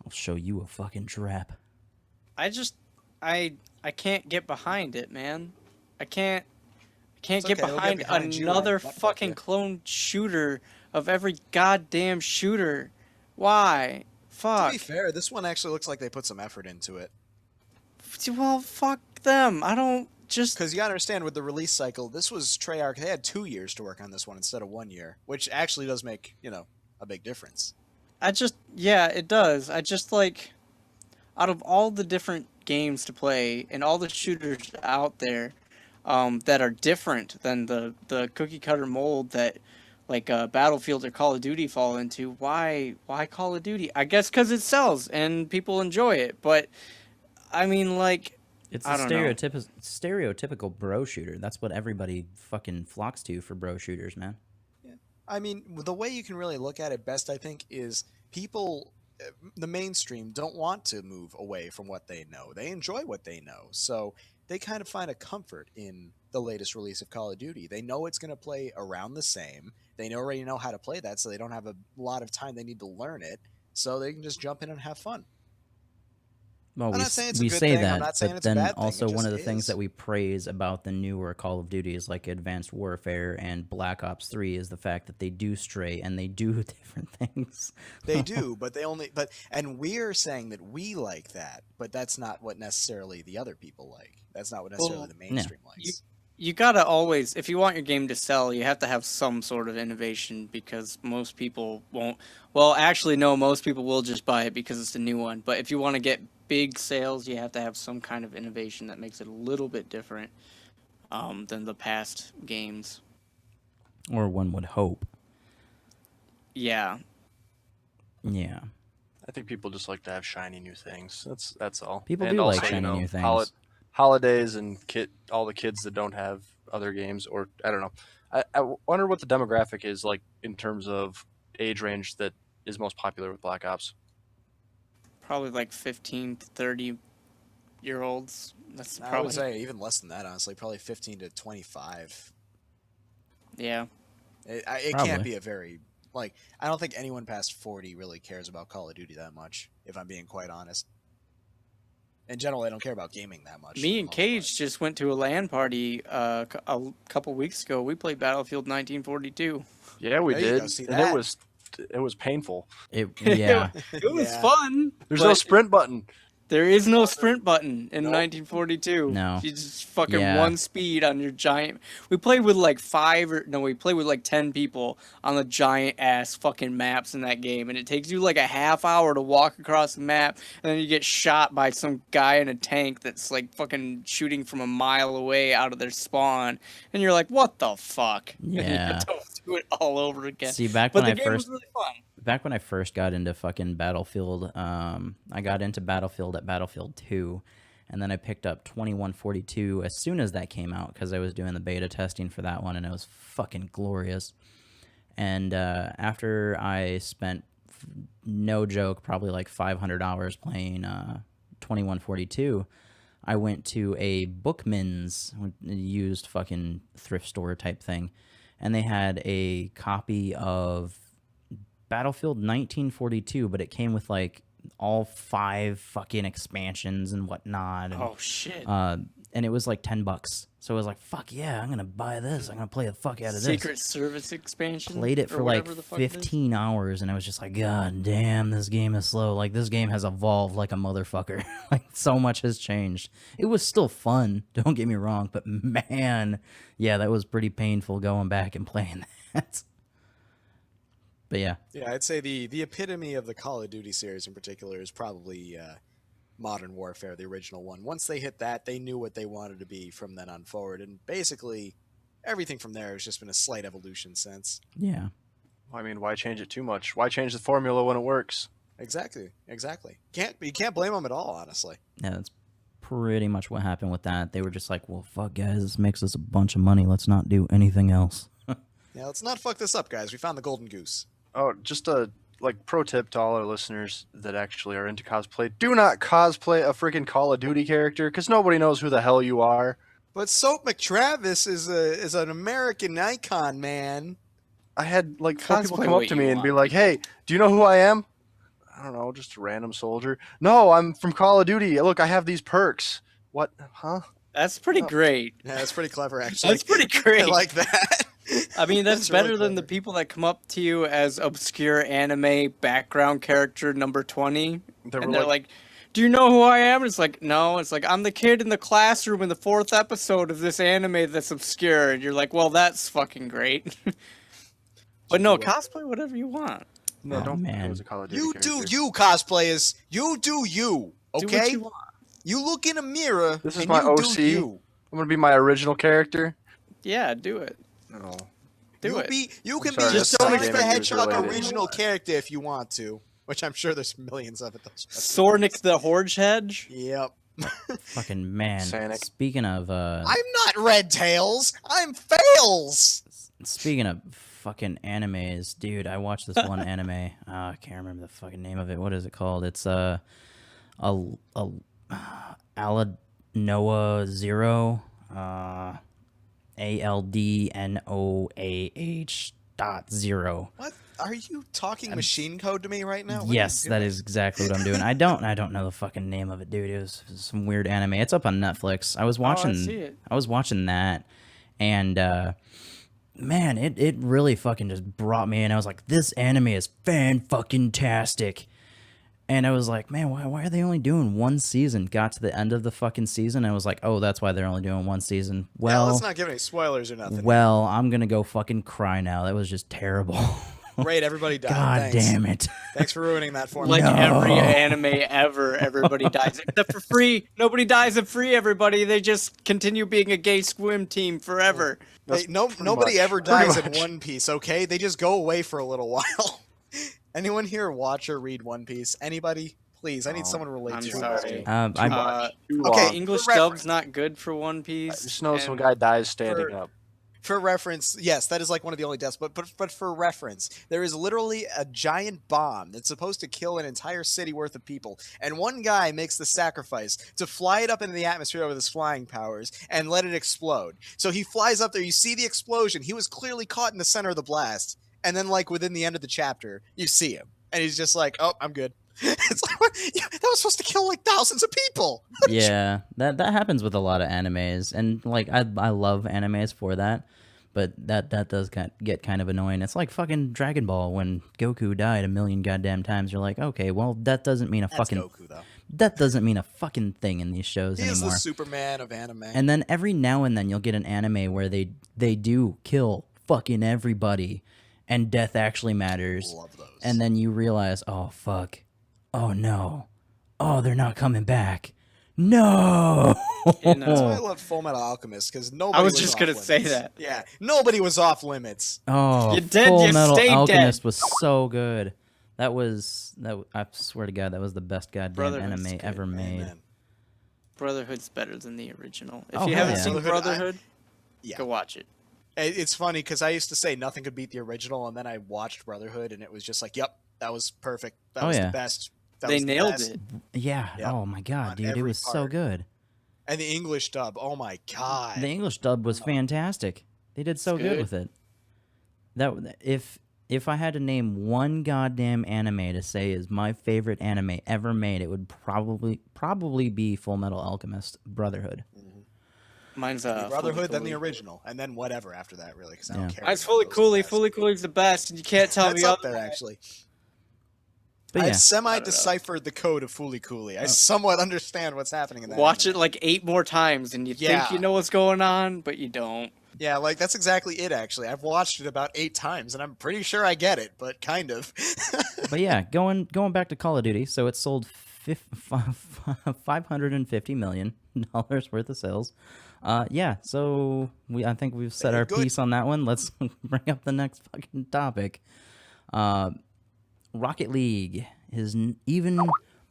I'll show you a fucking trap. I can't get behind it, man. I can't get okay, we'll get behind behind you, another right? Fuck fucking yeah. clone shooter of every goddamn shooter. Why? Fuck. To be fair, this one actually looks like they put some effort into it. Well, fuck them. I don't just. Because you gotta understand, with the release cycle, this was Treyarch. They had 2 years to work on this one instead of 1 year, which actually does make, a big difference. Yeah, it does. I just like, out of all the different games to play and all the shooters out there that are different than the cookie cutter mold that like Battlefield or Call of Duty fall into, why Call of Duty? I guess because it sells and people enjoy it. But I mean, like, It's a I don't know. stereotypical bro shooter. That's what everybody fucking flocks to for bro shooters, man. I mean, the way you can really look at it best, I think, is people, the mainstream, don't want to move away from what they know. They enjoy what they know. So they kind of find a comfort in the latest release of Call of Duty. They know it's going to play around the same. They already know how to play that, so they don't have a lot of time they need to learn it. So they can just jump in and have fun. Well, I'm not saying it's a we good say thing. I'm that, not saying but it's a then bad thing. also It one of just the things is. that we praise about the newer Call of Duty is like Advanced Warfare and Black Ops 3 is the fact that they do stray and they do different things. They do, and we're saying that we like that, but that's not what necessarily the other people like. That's not what necessarily Well, the mainstream likes. You gotta always, if you want your game to sell, you have to have some sort of innovation because most people won't. Well, actually, no, most people will just buy it because it's a new one. But if you want to get big sales, you have to have some kind of innovation that makes it a little bit different than the past games. Or one would hope. Yeah. Yeah. I think people just like to have shiny new things. That's all. People And do like also, shiny new things. Holidays and all the kids that don't have other games, or I don't know. I wonder what the demographic is like in terms of age range that is most popular with Black Ops. Probably like 15 to 30-year-olds. That's I would probably. say even less than that, honestly. Probably 15 to 25. Yeah. It Probably. can't be a very I don't think anyone past 40 really cares about Call of Duty that much, if I'm being quite honest. In general, they don't care about gaming that much. Me and Cage just went to a LAN party a couple weeks ago. We played Battlefield 1942. Yeah, we There you go, did, see and that? it was it was painful. Yeah. It was Yeah. fun. There's but no sprint button. There is no sprint button in 1942. No. You just fucking Yeah. one speed on your giant. We played with like we played with like 10 people on the giant ass fucking maps in that game, and it takes you like a half hour to walk across the map, and then you get shot by some guy in a tank that's like fucking shooting from a mile away out of their spawn, and you're like, what the fuck? Yeah. Don't do it all over again. See, back But when the I game first was really fun. back when I first got into fucking Battlefield, I got into Battlefield at Battlefield 2, and then I picked up 2142 as soon as that came out because I was doing the beta testing for that one, and it was fucking glorious. And after I spent, no joke, probably like 500 hours playing 2142, I went to a Bookman's, used fucking thrift store type thing, and they had a copy of Battlefield 1942, but it came with like all 5 fucking expansions and whatnot. And, Oh shit. and it was like $10. So I was like, fuck yeah, I'm gonna buy this. I'm gonna play the fuck out of this. Secret Service expansion. Played it or for like whatever the fuck it is. 15 hours, and I was just like, God damn, this game is slow. Like, this game has evolved like a motherfucker. Like, so much has changed. It was still fun, don't get me wrong, but man, yeah, that was pretty painful going back and playing that. But yeah. Yeah, I'd say the epitome of the Call of Duty series in particular is probably Modern Warfare, the original one. Once they hit that, they knew what they wanted to be from then on forward, and basically everything from there has just been a slight evolution since. Yeah. I mean, why change it too much? Why change the formula when it works? Exactly. You can't blame them at all, honestly. Yeah, that's pretty much what happened with that. They were just like, well, fuck, guys, this makes us a bunch of money. Let's not do anything else. Yeah, let's not fuck this up, guys. We found the golden goose. Oh, just a pro tip to all our listeners that actually are into cosplay: do not cosplay a freaking Call of Duty character, because nobody knows who the hell you are. But Soap McTravis is an American icon, man. I had like 4 people Cosplay come up what to you me and be want. like, "Hey, do you know who I am?" I don't know, just a random soldier. No, I'm from Call of Duty. Look, I have these perks. What? Huh? That's pretty great. Yeah, that's pretty clever, actually. That's pretty great. I like that. I mean, that's really better than the clever. people that come up to you as obscure anime background character number 20. They were And they're like, do you know who I am? And it's like, no. It's like, I'm the kid in the classroom in the 4th episode of this anime that's obscure. And you're like, well, that's fucking great. But no, cosplay whatever you want. no, Oh, don't. man. It was a Call of Duty You character. do you, cosplayers. You do you. Do Okay? what you want. You look in a mirror. This is and my you OC. Do you. I'm gonna be my original character. Yeah, do it. No. Do it. You can sorry, be that's Sonic not the gaming news Hedgehog related. original character if you want to, which I'm sure there's millions of it. Sornik the Horge Hedge. Yep. Fucking man. Sanic. Speaking of I'm not Red Tails. I'm Fails. speaking of fucking animes, dude, I watched this one anime. I can't remember the fucking name of it. What is it called? It's Aldnoah Zero. ALDNOAH.0. What? Are you talking machine code to me right now? What are Yes, you that doing? is exactly what I'm doing. I don't know the fucking name of it, dude. It was some weird anime. It's up on Netflix. I was watching see it. I was watching that, and man, it really fucking just brought me in. I was like, this anime is fan-fucking-tastic. And I was like, man, why are they only doing one season? Got to the end of the fucking season, and I was like, oh, that's why they're only doing one season. Well, Well, let's not give any spoilers or nothing. well, I'm gonna go fucking cry now. That was just terrible. Great, everybody died. God Thanks. damn it. Thanks for ruining that for me. Like No. every anime ever, everybody dies. Except for Free. Nobody dies in Free, everybody. They just continue being a gay swim team forever. Hey, nobody much. ever Pretty dies in much. One Piece, okay? They just go away for a little while. Anyone here watch or read One Piece? Anybody? Please, I need someone to relate I'm to. sorry. I Too okay, long. English for reference- dub's not good for One Piece. Just know some and- guy dies standing for- up. For reference, yes, that is like one of the only deaths. But for reference, there is literally a giant bomb that's supposed to kill an entire city worth of people, and one guy makes the sacrifice to fly it up into the atmosphere with his flying powers and let it explode. So he flies up there. You see the explosion. He was clearly caught in the center of the blast, and then like within the end of the chapter, you see him, and he's just like, "Oh, I'm good." It's like what? Yeah, that was supposed to kill like thousands of people. yeah, that happens with a lot of animes, and like I love animes for that. But that does get kind of annoying. It's like fucking Dragon Ball when Goku died a million goddamn times. You're like, okay, well that doesn't mean a That's fucking Goku, though. that doesn't mean a fucking thing in these shows He is anymore. the Superman of anime. And then every now and then you'll get an anime where they do kill fucking everybody, and death actually matters. Love those. And then you realize, oh fuck, oh no, oh they're not coming back. No. And, That's why I love Full Metal Alchemist, because nobody I was was just off gonna limits. say that. Yeah, nobody was off limits. Oh, You did, Full you Metal stayed Alchemist dead. was so good. That was that. I swear to God, that was the best goddamn Brotherhood's anime good, ever made. Amen. Brotherhood's better than the original. If Oh, you hell haven't yeah. seen Brotherhood, Brotherhood, Yeah. go watch it. It's funny, because I used to say nothing could beat the original, and then I watched Brotherhood, and it was just like, yep, that was perfect. That Oh, was yeah. the best. That They was the nailed best. it. Yeah. Yep. Oh my God, On dude, it every was so part. good. And the English dub, oh my god. The English dub was fantastic. They did so good good. with it. That if I had to name one goddamn anime to say is my favorite anime ever made, it would probably be Full Metal Alchemist Brotherhood. Mine's Brotherhood, then the Fully original, and then whatever after that, really, because I don't Yeah. care. Mine's which Fully one of those Coolly. is the Fully best. Cooley's the best, and you can't tell That's me up otherwise. there, actually. But I yeah, semi-deciphered the code of Fooly Cooley. I somewhat understand what's happening in that. Watch anime. it like 8 more times, and you Yeah. think you know what's going on, but you don't. Yeah, like that's exactly it. Actually, I've watched it about 8 times, and I'm pretty sure I get it, but kind of. but yeah, going back to Call of Duty, so it sold $550 million worth of sales. Yeah, so I think we've said Very our good. piece on that one. Let's bring up the next fucking topic. Rocket League is even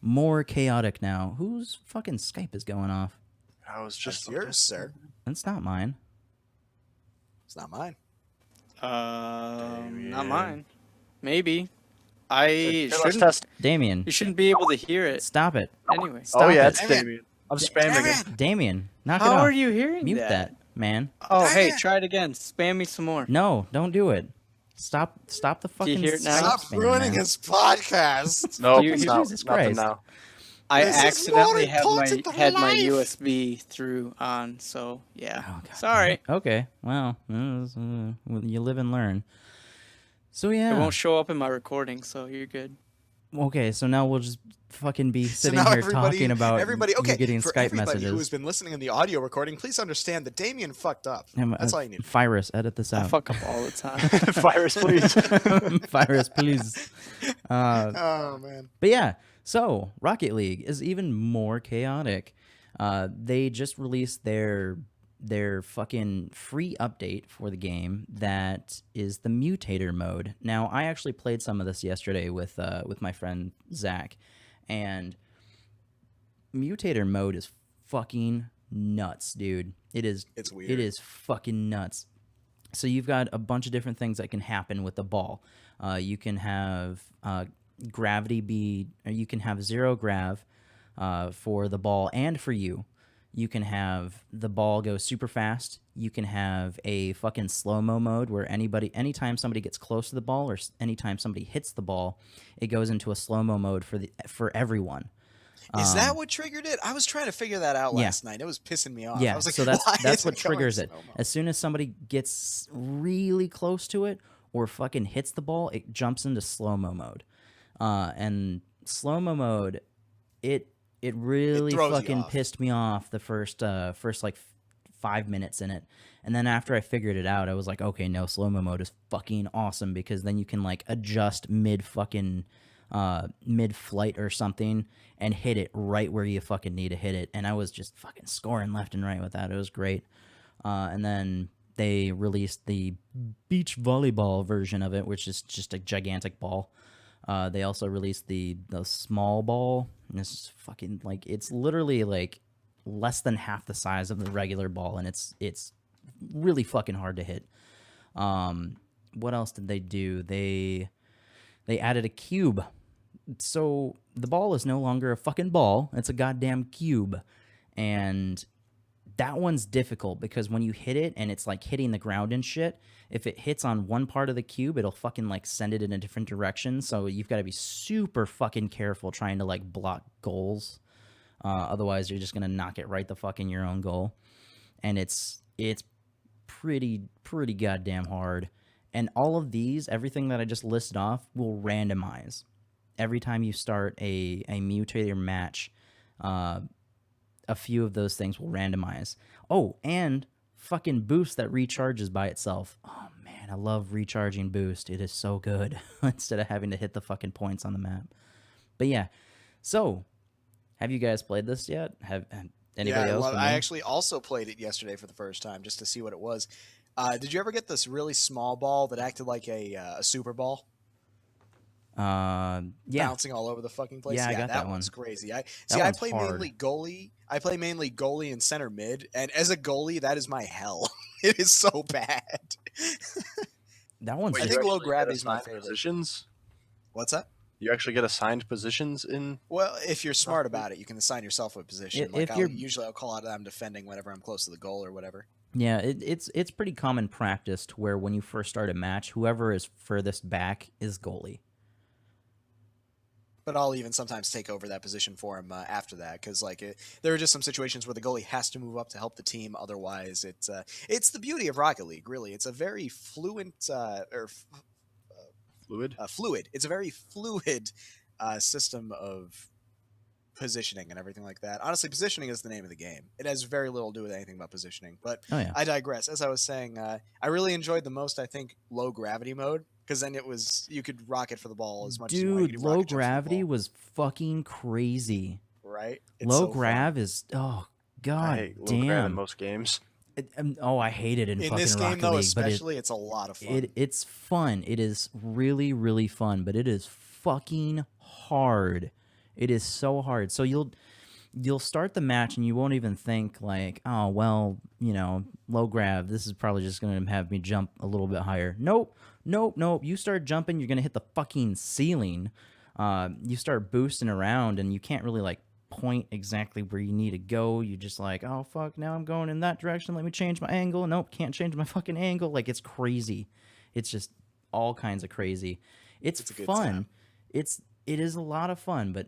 more chaotic now. Whose fucking Skype is going off? I was Just just yours, sir. That's not mine. It's not mine. Not mine. Maybe. I Here, let's shouldn't. test. Damien, You shouldn't be able to hear it. stop it. Anyway. Stop Oh yeah, it. it's Damn it. Damien. I'm spamming it. Damien, knock How it off. are you hearing Mute that? that, man. Oh, Damn hey, it. try it again. Spam me some more. No, don't do it. Stop the fucking hear it now? Skype Stop spam, ruining man. his podcast. No, You- it's not. Jesus Nothing Christ. now. I This is more accidentally important than had my life. USB through on, so yeah. Oh, God. Sorry. Okay, well, you live and learn. So yeah. It won't show up in my recording, so you're good. Okay, so now we'll just fucking be So sitting now here everybody, talking about everybody. you Okay, getting for Skype everybody who has messages. been listening in the audio recording, please understand that Damien fucked up. That's all you need. Phyrus, edit this I out. fuck up all the time. Virus, please. Phyrus, please. Oh man. But yeah, so Rocket League is even more chaotic. They just released their fucking free update for the game that is the Mutator Mode. Now, I actually played some of this yesterday with my friend Zach, and Mutator Mode is fucking nuts, dude. It's weird. It is fucking nuts. So you've got a bunch of different things that can happen with the ball. You can have gravity be, or you can have zero grav for the ball and for you. You can have the ball go super fast. You can have a fucking slow-mo mode where anytime somebody gets close to the ball or anytime somebody hits the ball, it goes into a slow-mo mode for everyone. Is that what triggered it? I was trying to figure that out yeah. last night. It was pissing me off. Yeah, I was like, so why that's is what it going triggers it. slow-mo? As soon as somebody gets really close to it or fucking hits the ball, it jumps into slow-mo mode. And slow-mo mode, it really throws you fucking off. pissed me off the first like 5 minutes in it. And then after I figured it out, I was like, okay, no, slow-mo mode is fucking awesome because then you can like adjust mid-flight or something and hit it right where you fucking need to hit it. And I was just fucking scoring left and right with that. It was great. And then they released the beach volleyball version of it, which is just a gigantic ball. They also released the small ball. And it's fucking like, it's literally like less than half the size of the regular ball, and it's really fucking hard to hit. What else did they do? They added a cube. So the ball is no longer a fucking ball. It's a goddamn cube. And that one's difficult because when you hit it and it's like hitting the ground and shit, if it hits on one part of the cube, it'll fucking like send it in a different direction. So you've got to be super fucking careful trying to like block goals. Otherwise, you're just going to knock it right the fuck in your own goal. And it's pretty goddamn hard. And all of these, everything that I just listed off, will randomize. Every time you start a Mutator match, a few of those things will randomize. Oh, and fucking boost that recharges by itself. Oh man, I love recharging boost. It is so good instead of having to hit the fucking points on the map. But yeah, so have you guys played this yet? Have anybody else? I actually also played it yesterday for the first time just to see what it was. Did you ever get this really small ball that acted like a super ball? Yeah, Bouncing all over the fucking place. Yeah, I got that one. One's crazy. I one's play hard. mainly goalie. I play mainly goalie and center mid, and as a goalie, that is my hell. It is so bad. that one's. I Wait, think you low actually gravity get is my assigned favorite. Positions? What's that? You actually get assigned positions in. Well, if you're smart about it, you can assign yourself a position. If Like you're- usually I'll call out that I'm defending whenever I'm close to the goal or whatever. Yeah, it's pretty common practice to where when you first start a match, whoever is furthest back is goalie. But I'll even sometimes take over that position for him after that, because there are just some situations where the goalie has to move up to help the team. Otherwise, it's the beauty of Rocket League. Really, it's a very fluid. It's a very fluid system of positioning and everything like that. Honestly, positioning is the name of the game. It has very little to do with anything about positioning. But Oh yeah. I digress. As I was saying, I really enjoyed the most, I think, low gravity mode. Because then you could rocket for the ball as much as you want. You Dude, could low rocket jump for the gravity ball, was fucking crazy. right? It's Low so fun. grav is god I hate low grav in damn. most games. I hate it in In fucking this game, Rocket though, League, especially, it's a lot of fun. it's fun. It is really really fun, but it is fucking hard. It is so hard. So you'll start the match and you won't even think like, oh well, low grav. This is probably just gonna have me jump a little bit higher. Nope. You start jumping, you're gonna hit the fucking ceiling. You start boosting around, and you can't really like point exactly where you need to go. You just like, oh fuck, now I'm going in that direction. Let me change my angle. Nope, can't change my fucking angle. Like it's crazy. It's just all kinds of crazy. It's a good fun. time. It is a lot of fun, but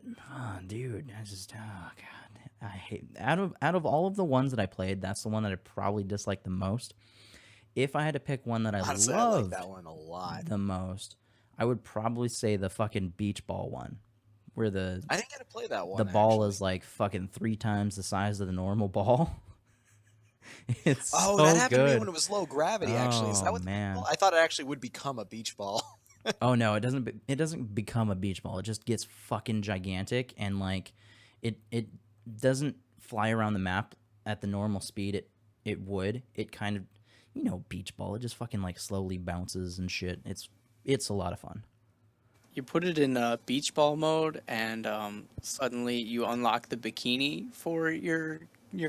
dude, oh god, I hate out of all of the ones that I played, that's the one that I probably disliked the most. If I had to pick one that I Honestly, loved I like that one a lot. the most, I would probably say the fucking beach ball one, where I didn't get to play that one. the ball actually. is like fucking 3 times the size of the normal ball. It's Oh, so that happened to me good. when it was low gravity. Actually, is that Oh, what? man. Well, I thought it actually would become a beach ball. Oh no, it doesn't. It doesn't become a beach ball. It just gets fucking gigantic, and like, it doesn't fly around the map at the normal speed it would. It kind of, beach ball. It just fucking like slowly bounces and shit. It's a lot of fun. You put it in beach ball mode, and suddenly you unlock the bikini for your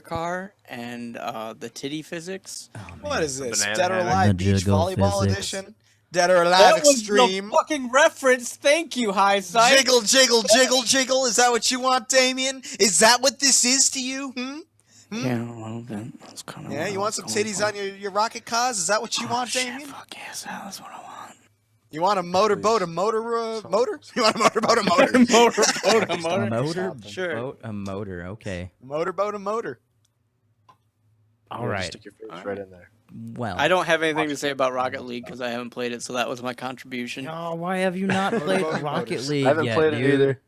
car and the titty physics. Oh, man. What is this? Banana Dead or hammock. Alive The Beach jiggle Volleyball physics. Edition? Dead or Alive Extreme? fucking reference. Thank you, Highsight. Jiggle, jiggle, jiggle, jiggle. Is that what you want, Damien? Is that what this is to you? Yeah, a little bit. That's kind of Yeah, you want some titties on your rocket cars? Is that what you want, Damien? Fuck yes, that's what I want. You want a motorboat, a motor? You want a motorboat, a motor? motor, A motor, Sure. boat, a motor. Okay. Motorboat, a motor. All Yeah, right. Just stick your face right in there. Well. I don't have anything to say about Rocket League because I haven't played it, so that was my contribution. Oh, why have you not played Motorboat Rocket Motors. League I haven't yet, played dude? it either.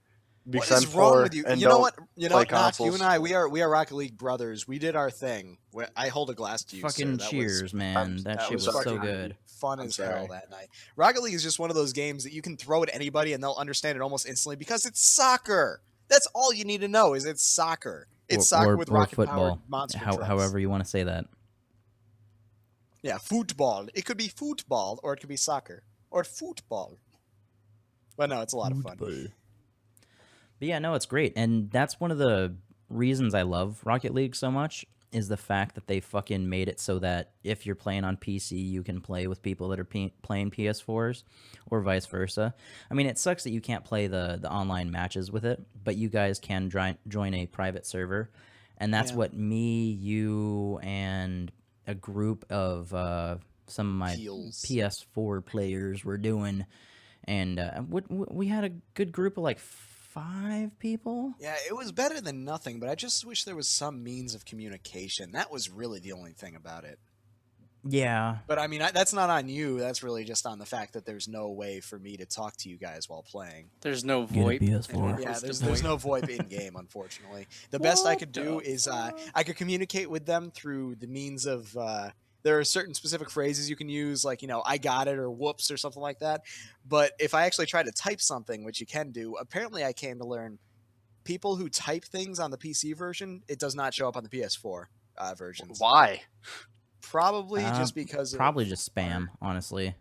What Because is I'm wrong poor with you? and You know don't what? You know play what, Knock, you consoles. and I, we are Rocket League brothers. We did our thing. I hold a glass to you, Fucking sir. That cheers, was man. That shit was so fucking good. fun I'm as hell sorry. that night. Rocket League is just one of those games that you can throw at anybody and they'll understand it almost instantly because it's soccer. That's all you need to know is it's soccer. It's soccer with rocket football. powered monster trucks. However you want to say that. Yeah, football. It could be football or it could be soccer or football. But no, it's a lot of fun. But yeah, no, it's great. And that's one of the reasons I love Rocket League so much is the fact that they fucking made it so that if you're playing on PC, you can play with people that are playing PS4s or vice versa. I mean, it sucks that you can't play the online matches with it, but you guys can join a private server. And that's Yeah. what me, you, and a group of some of my Peels. PS4 players were doing. And we had a good group of like 5 people. Yeah, it was better than nothing, but I just wish there was some means of communication. That was really the only thing about it. Yeah. But I mean, that's not on you. That's really just on the fact that there's no way for me to talk to you guys while playing. There's no Get a VoIP. PS4. Yeah, What's the there's VoIP? no VoIP in game, unfortunately. The best I could do What the is fuck? I could communicate with them through the means of there are certain specific phrases you can use, like I got it or whoops or something like that. But if I actually try to type something, which you can do, apparently I came to learn people who type things on the PC version, it does not show up on the PS4 versions. Why? Probably just because Probably just spam, honestly.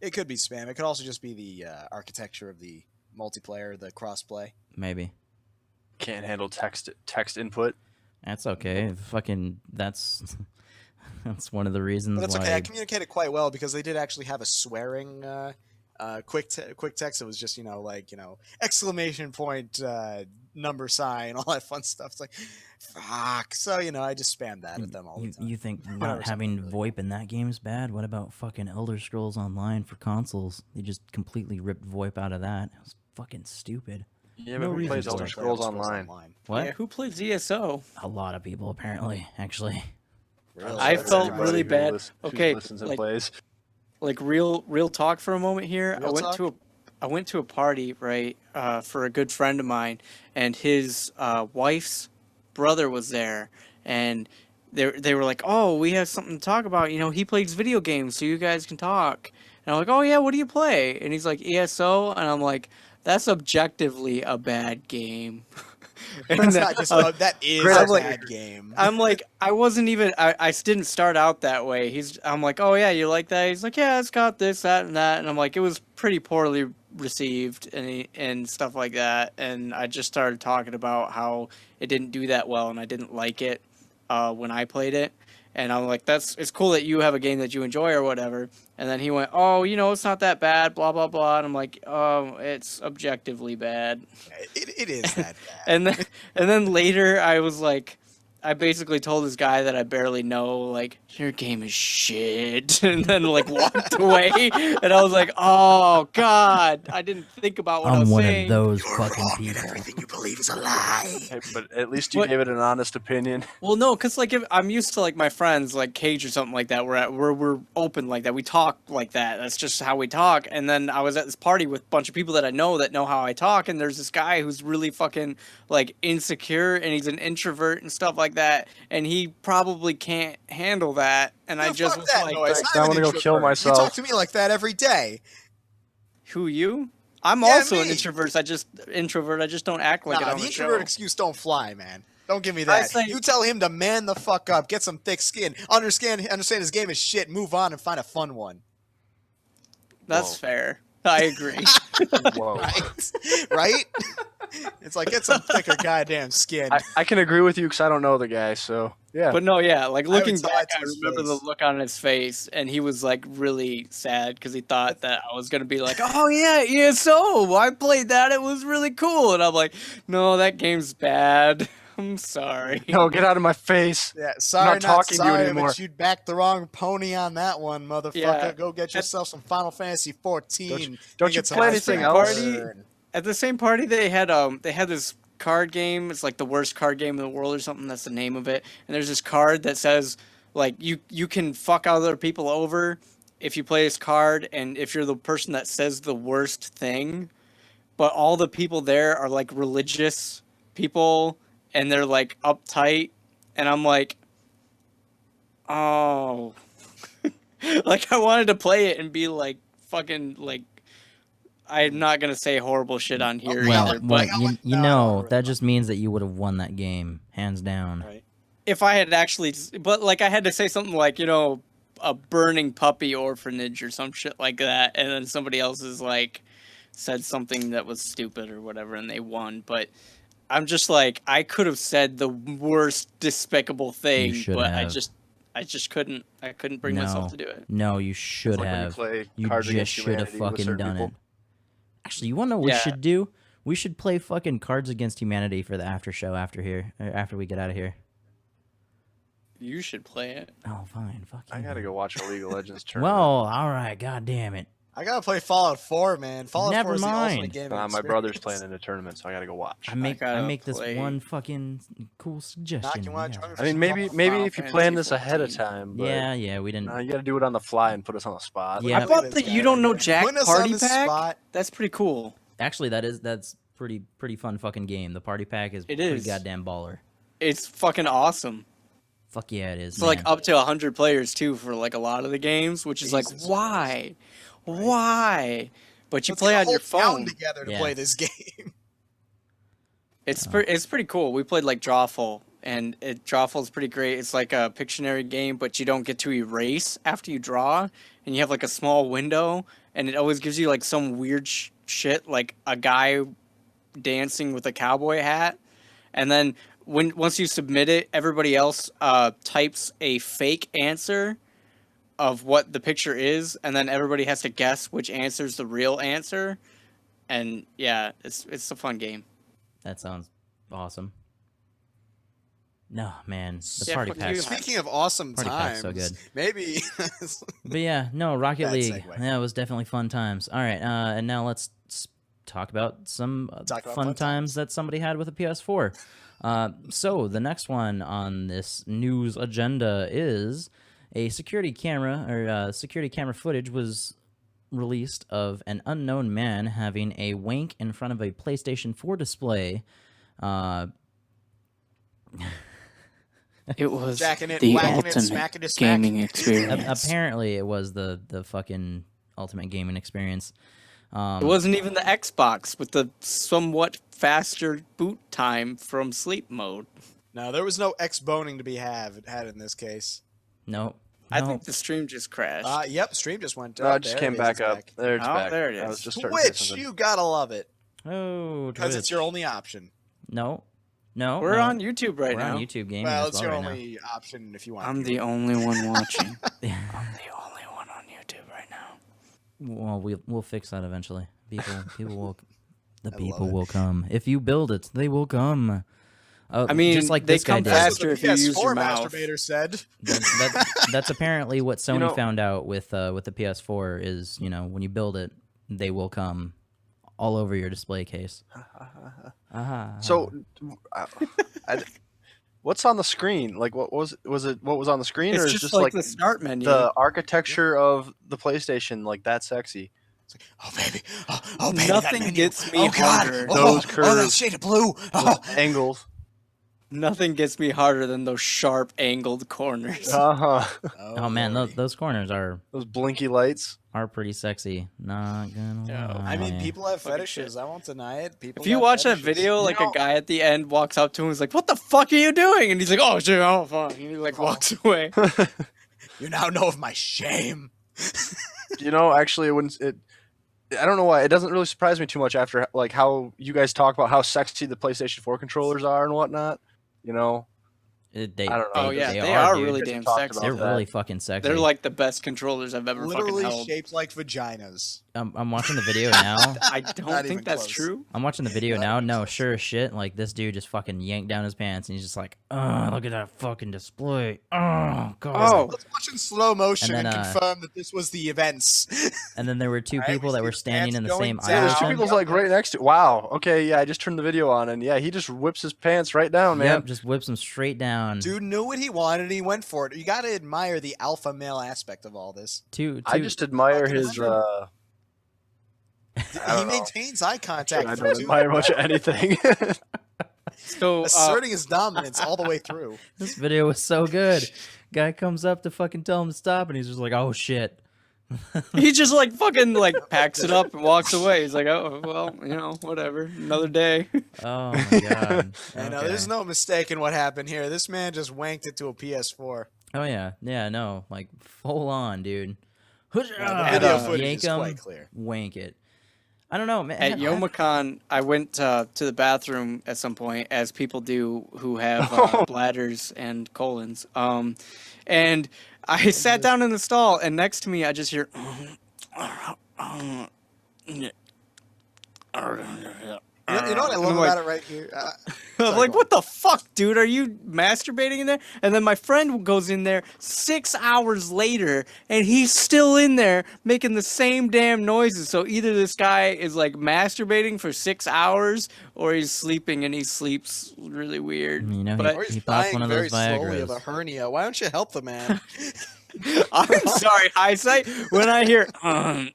it could be spam. It could also just be the architecture of the multiplayer, the crossplay. Maybe. Can't handle text input. That's okay. Fucking that's that's one of the reasons But that's why. okay. I communicated quite well because they did actually have a swearing quick text. It was just exclamation point, number sign, all that fun stuff. It's like fuck. So I just spammed that at them all the time. You think Whenever not having something really VoIP in that game is bad? What about fucking Elder Scrolls Online for consoles? They just completely ripped VoIP out of that. It was fucking stupid. Yeah, No but who reason plays to Elder play Scrolls Online? What? Yeah, who plays ESO? A lot of people apparently, actually. Really? I That's felt everybody really who bad. who Okay, listens and like- plays. Like real talk for a moment here. Real talk? I went to a party, right, for a good friend of mine, and his wife's brother was there, and they were like, "Oh, we have something to talk about. He plays video games, so you guys can talk." And I'm like, "Oh yeah, what do you play?" And he's like, "ESO," and I'm like, "That's objectively a bad game." That's not just that is Great a idea. bad game. I'm like, I wasn't even. I didn't start out that way. I'm like, oh yeah, you like that? He's like, yeah, it's got this, that, and that. And I'm like, it was pretty poorly received and stuff like that. And I just started talking about how it didn't do that well, and I didn't like it when I played it. And I'm like, it's cool that you have a game that you enjoy or whatever. And then he went, oh, it's not that bad, blah blah blah. And I'm like, oh, it's objectively bad. It is that bad. And then later I was like, I basically told this guy that I barely know, like, your game is shit, and then like walked away. And I was like, oh god, I didn't think about what I I'm was one saying. of those fucking people. Everything you believe is a lie. Hey, but at least you What- gave it an honest opinion. Well, no, because like if I'm used to like my friends like Cage or something like that, where we're open like that, we talk like that. That's just how we talk. And then I was at this party with a bunch of people that I know how I talk, and there's this guy who's really fucking like insecure, and he's an introvert and stuff like that, and he probably can't handle that. And I just fuck was that like, noise. I I'm wanna an go kill introvert. myself. You talk to me like that every day. who you? I'm Yeah, also an me. introvert. I just don't act like it Nah, on the the introvert show. excuse don't fly, man. Don't give me I that. say- You tell him to man the fuck up, get some thick skin, understand his game is shit, move on and find a fun one. That's Whoa. fair. I agree. Whoa. Right? Right? It's like, get some thicker goddamn skin. I can agree with you because I don't know the guy, so yeah. But no, yeah, like looking would tell back, that to I his remember the face. look on his face, and he was like really sad because he thought that I was gonna be like, "Oh yeah, ESO, I played that. It was really cool." And I'm like, "No, that game's bad. I'm sorry." No, get out of my face. Yeah, sorry, not talking to you sorry, anymore. but you backed the wrong pony on that one, motherfucker. Yeah. Go get yourself some Final Fantasy 14. Don't and you get some play ice anything cream else? burn. At the same party, they had this card game. It's like the worst card game in the world or something. That's the name of it. And there's this card that says like you can fuck other people over if you play this card, and if you're the person that says the worst thing. But all the people there are like religious people, and they're like uptight, and I'm like, oh, like I wanted to play it and be like fucking like. I'm not gonna say horrible shit on here Okay, Well, either, well, but but- you No, know, no, that just means that you would have won that game, hands down. Right. If I had actually, but like I had to say something like, a burning puppy orphanage or some shit like that, and then somebody else is like said something that was stupid or whatever, and they won. But I'm just like, I could have said the worst despicable thing, should but have. I just couldn't. I couldn't bring myself to do it. No, you should It's like when you have. play You Cards just Against should have Humanity with fucking certain done people. it. Actually, you want to know what we Yeah. should do? We should play fucking Cards Against Humanity for the after show after here, after we get out of here. You should play it. Oh, fine. Fuck you. I gotta go watch a League of Legends tournament. Well, all right. God damn it. I gotta play Fallout 4, man. Fallout Never 4 is the mind. ultimate gaming My experience. brother's playing in a tournament, so I gotta go watch. I make gotta this play- one fucking cool suggestion. You wanna Yeah. join me I for mean, some maybe Final if you Fantasy plan this ahead of 14. time. But Yeah, we didn't. you gotta do it on the fly and put us on the spot. Yeah. I thought the You Don't Know Jack Putting us on party the pack. spot. That's pretty cool. Actually, that's pretty fun fucking game. The party pack is It pretty is. goddamn baller. It's fucking awesome. Fuck yeah, it is. It's like man. up to 100 players too for like a lot of the games, which is like Jesus why, Christ. why? But you Let's play get a on your whole town phone. together to Yeah. play this game. It's pretty cool. We played like Drawful, and Drawful's pretty great. It's like a Pictionary game, but you don't get to erase after you draw, and you have like a small window, and it always gives you like some weird shit, like a guy dancing with a cowboy hat, and then once you submit it, everybody else types a fake answer of what the picture is, and then everybody has to guess which answer is the real answer. And yeah, it's a fun game. That sounds awesome. No, man, the Yeah, party fuck pack. you. Speaking of awesome Party pack's times, so good. maybe But yeah, no, Rocket Bad League. segue. Yeah, it was definitely fun times. All right, and now let's talk about some Talk about fun fun times that somebody had with a PS4. So the next one on this news agenda is a security camera security camera footage was released of an unknown man having a wank in front of a PlayStation 4 display. It was Jacking it, the whacking it, ultimate smacking it, smacking gaming experience. Apparently, it was the fucking ultimate gaming experience. It wasn't even the Xbox with the somewhat faster boot time from sleep mode. no, there was no X-boning to be had in this case. Nope. I No. think the stream just crashed. Yep, stream just went No, up. it just There came it is, back it's up. There it's Oh, back. there it I was is. just starting to say Twitch, something. you gotta love it Oh, because it's Twitch. your only option. No. We're no. on YouTube right We're now. on YouTube gaming Well, as it's well your right only option if you want. I'm to. the only one watching. now. I'm the only one on YouTube right now. Well, we'll fix that eventually. People will. The I people love it. will come. If you build it, they will come. I mean, just like they this guy come did. That's what faster the if you use your PS4 mouth. masturbator said. That's apparently what Sony know- found out with the PS4 is, when you build it, they will come all over your display case. So, what's on the screen? Like, what was it? What was on the screen, It's or is just just like like the start menu. the architecture of the PlayStation, like that sexy? Oh baby, oh baby, Nothing that menu. gets me oh, God. harder. Oh, Those oh, that curves. shade of blue. Oh. Angles. Nothing gets me harder than those sharp angled corners. Oh man, those corners are Those blinky lights. pretty sexy. Not gonna Yeah. lie. I mean, people have Fucking fetishes. shit. I won't deny it. People. If you got watch that fetishes. video, like know- a guy at the end walks up to him and is like, "What the fuck are you doing?" And he's like, "Oh shit, oh fuck," and he like walks away. you now know of my shame. Actually, it wouldn't. I don't know why. It doesn't really surprise me too much after like how you guys talk about how sexy the PlayStation 4 controllers are and whatnot. They, I don't know. Oh yeah, they they are, are dude. really You guys damn talked sexy. about They're that. really fucking sexy. They're like the best controllers I've ever Literally fucking held. shaped like vaginas. I'm watching the video now. I Not don't even think that's close. true. I'm watching the video Not now. even No, close. sure as shit. Like this dude just fucking yanked down his pants, and he's just like, "Oh, look at that fucking display. Oh god." Oh, Let's watch in slow motion And and, then, confirm that this was the events. And then there were two Alright, people we that see were the standing pants in the going same down. Yeah, there's two aisle. people's like right next to. Wow. Okay. Yeah, I just turned the video on, and yeah, he just whips his pants right down, man. Yep, just whips them straight down. Dude knew what he wanted and he went for it. You got to admire the alpha male aspect of all this. Two. I just admire his. He don't know. maintains eye contact. I for don't two admire much of anything. so asserting his dominance all the way through. This video was so good. Guy comes up to fucking tell him to stop, and he's just like, "Oh shit." he just like fucking like packs it up and walks away. He's like, "Oh well, whatever, another day." Oh my god. I know Okay. there's no mistaking what happened here. This man just wanked it to a PS4. Oh yeah, no, like full on, dude. The At, video uh, footage Yank is 'em, quite clear. wank it. I don't know, man. At YomaCon, I went to the bathroom at some point, as people do who have bladders and colons. And I sat down in the stall, and next to me, I just hear. You know what I love I'm like- about it right here? I'm Sorry, like, go what the fuck, dude? Are you masturbating in there? And then my friend goes in there 6 hours later, and he's still in there making the same damn noises. So either this guy is like masturbating for 6 hours, or he's sleeping and he sleeps really weird. You know, But Or he's he popped dying one of very those slowly of a Viagras. hernia. Why don't you help the man? I'm sorry, Highsight. When I hear Then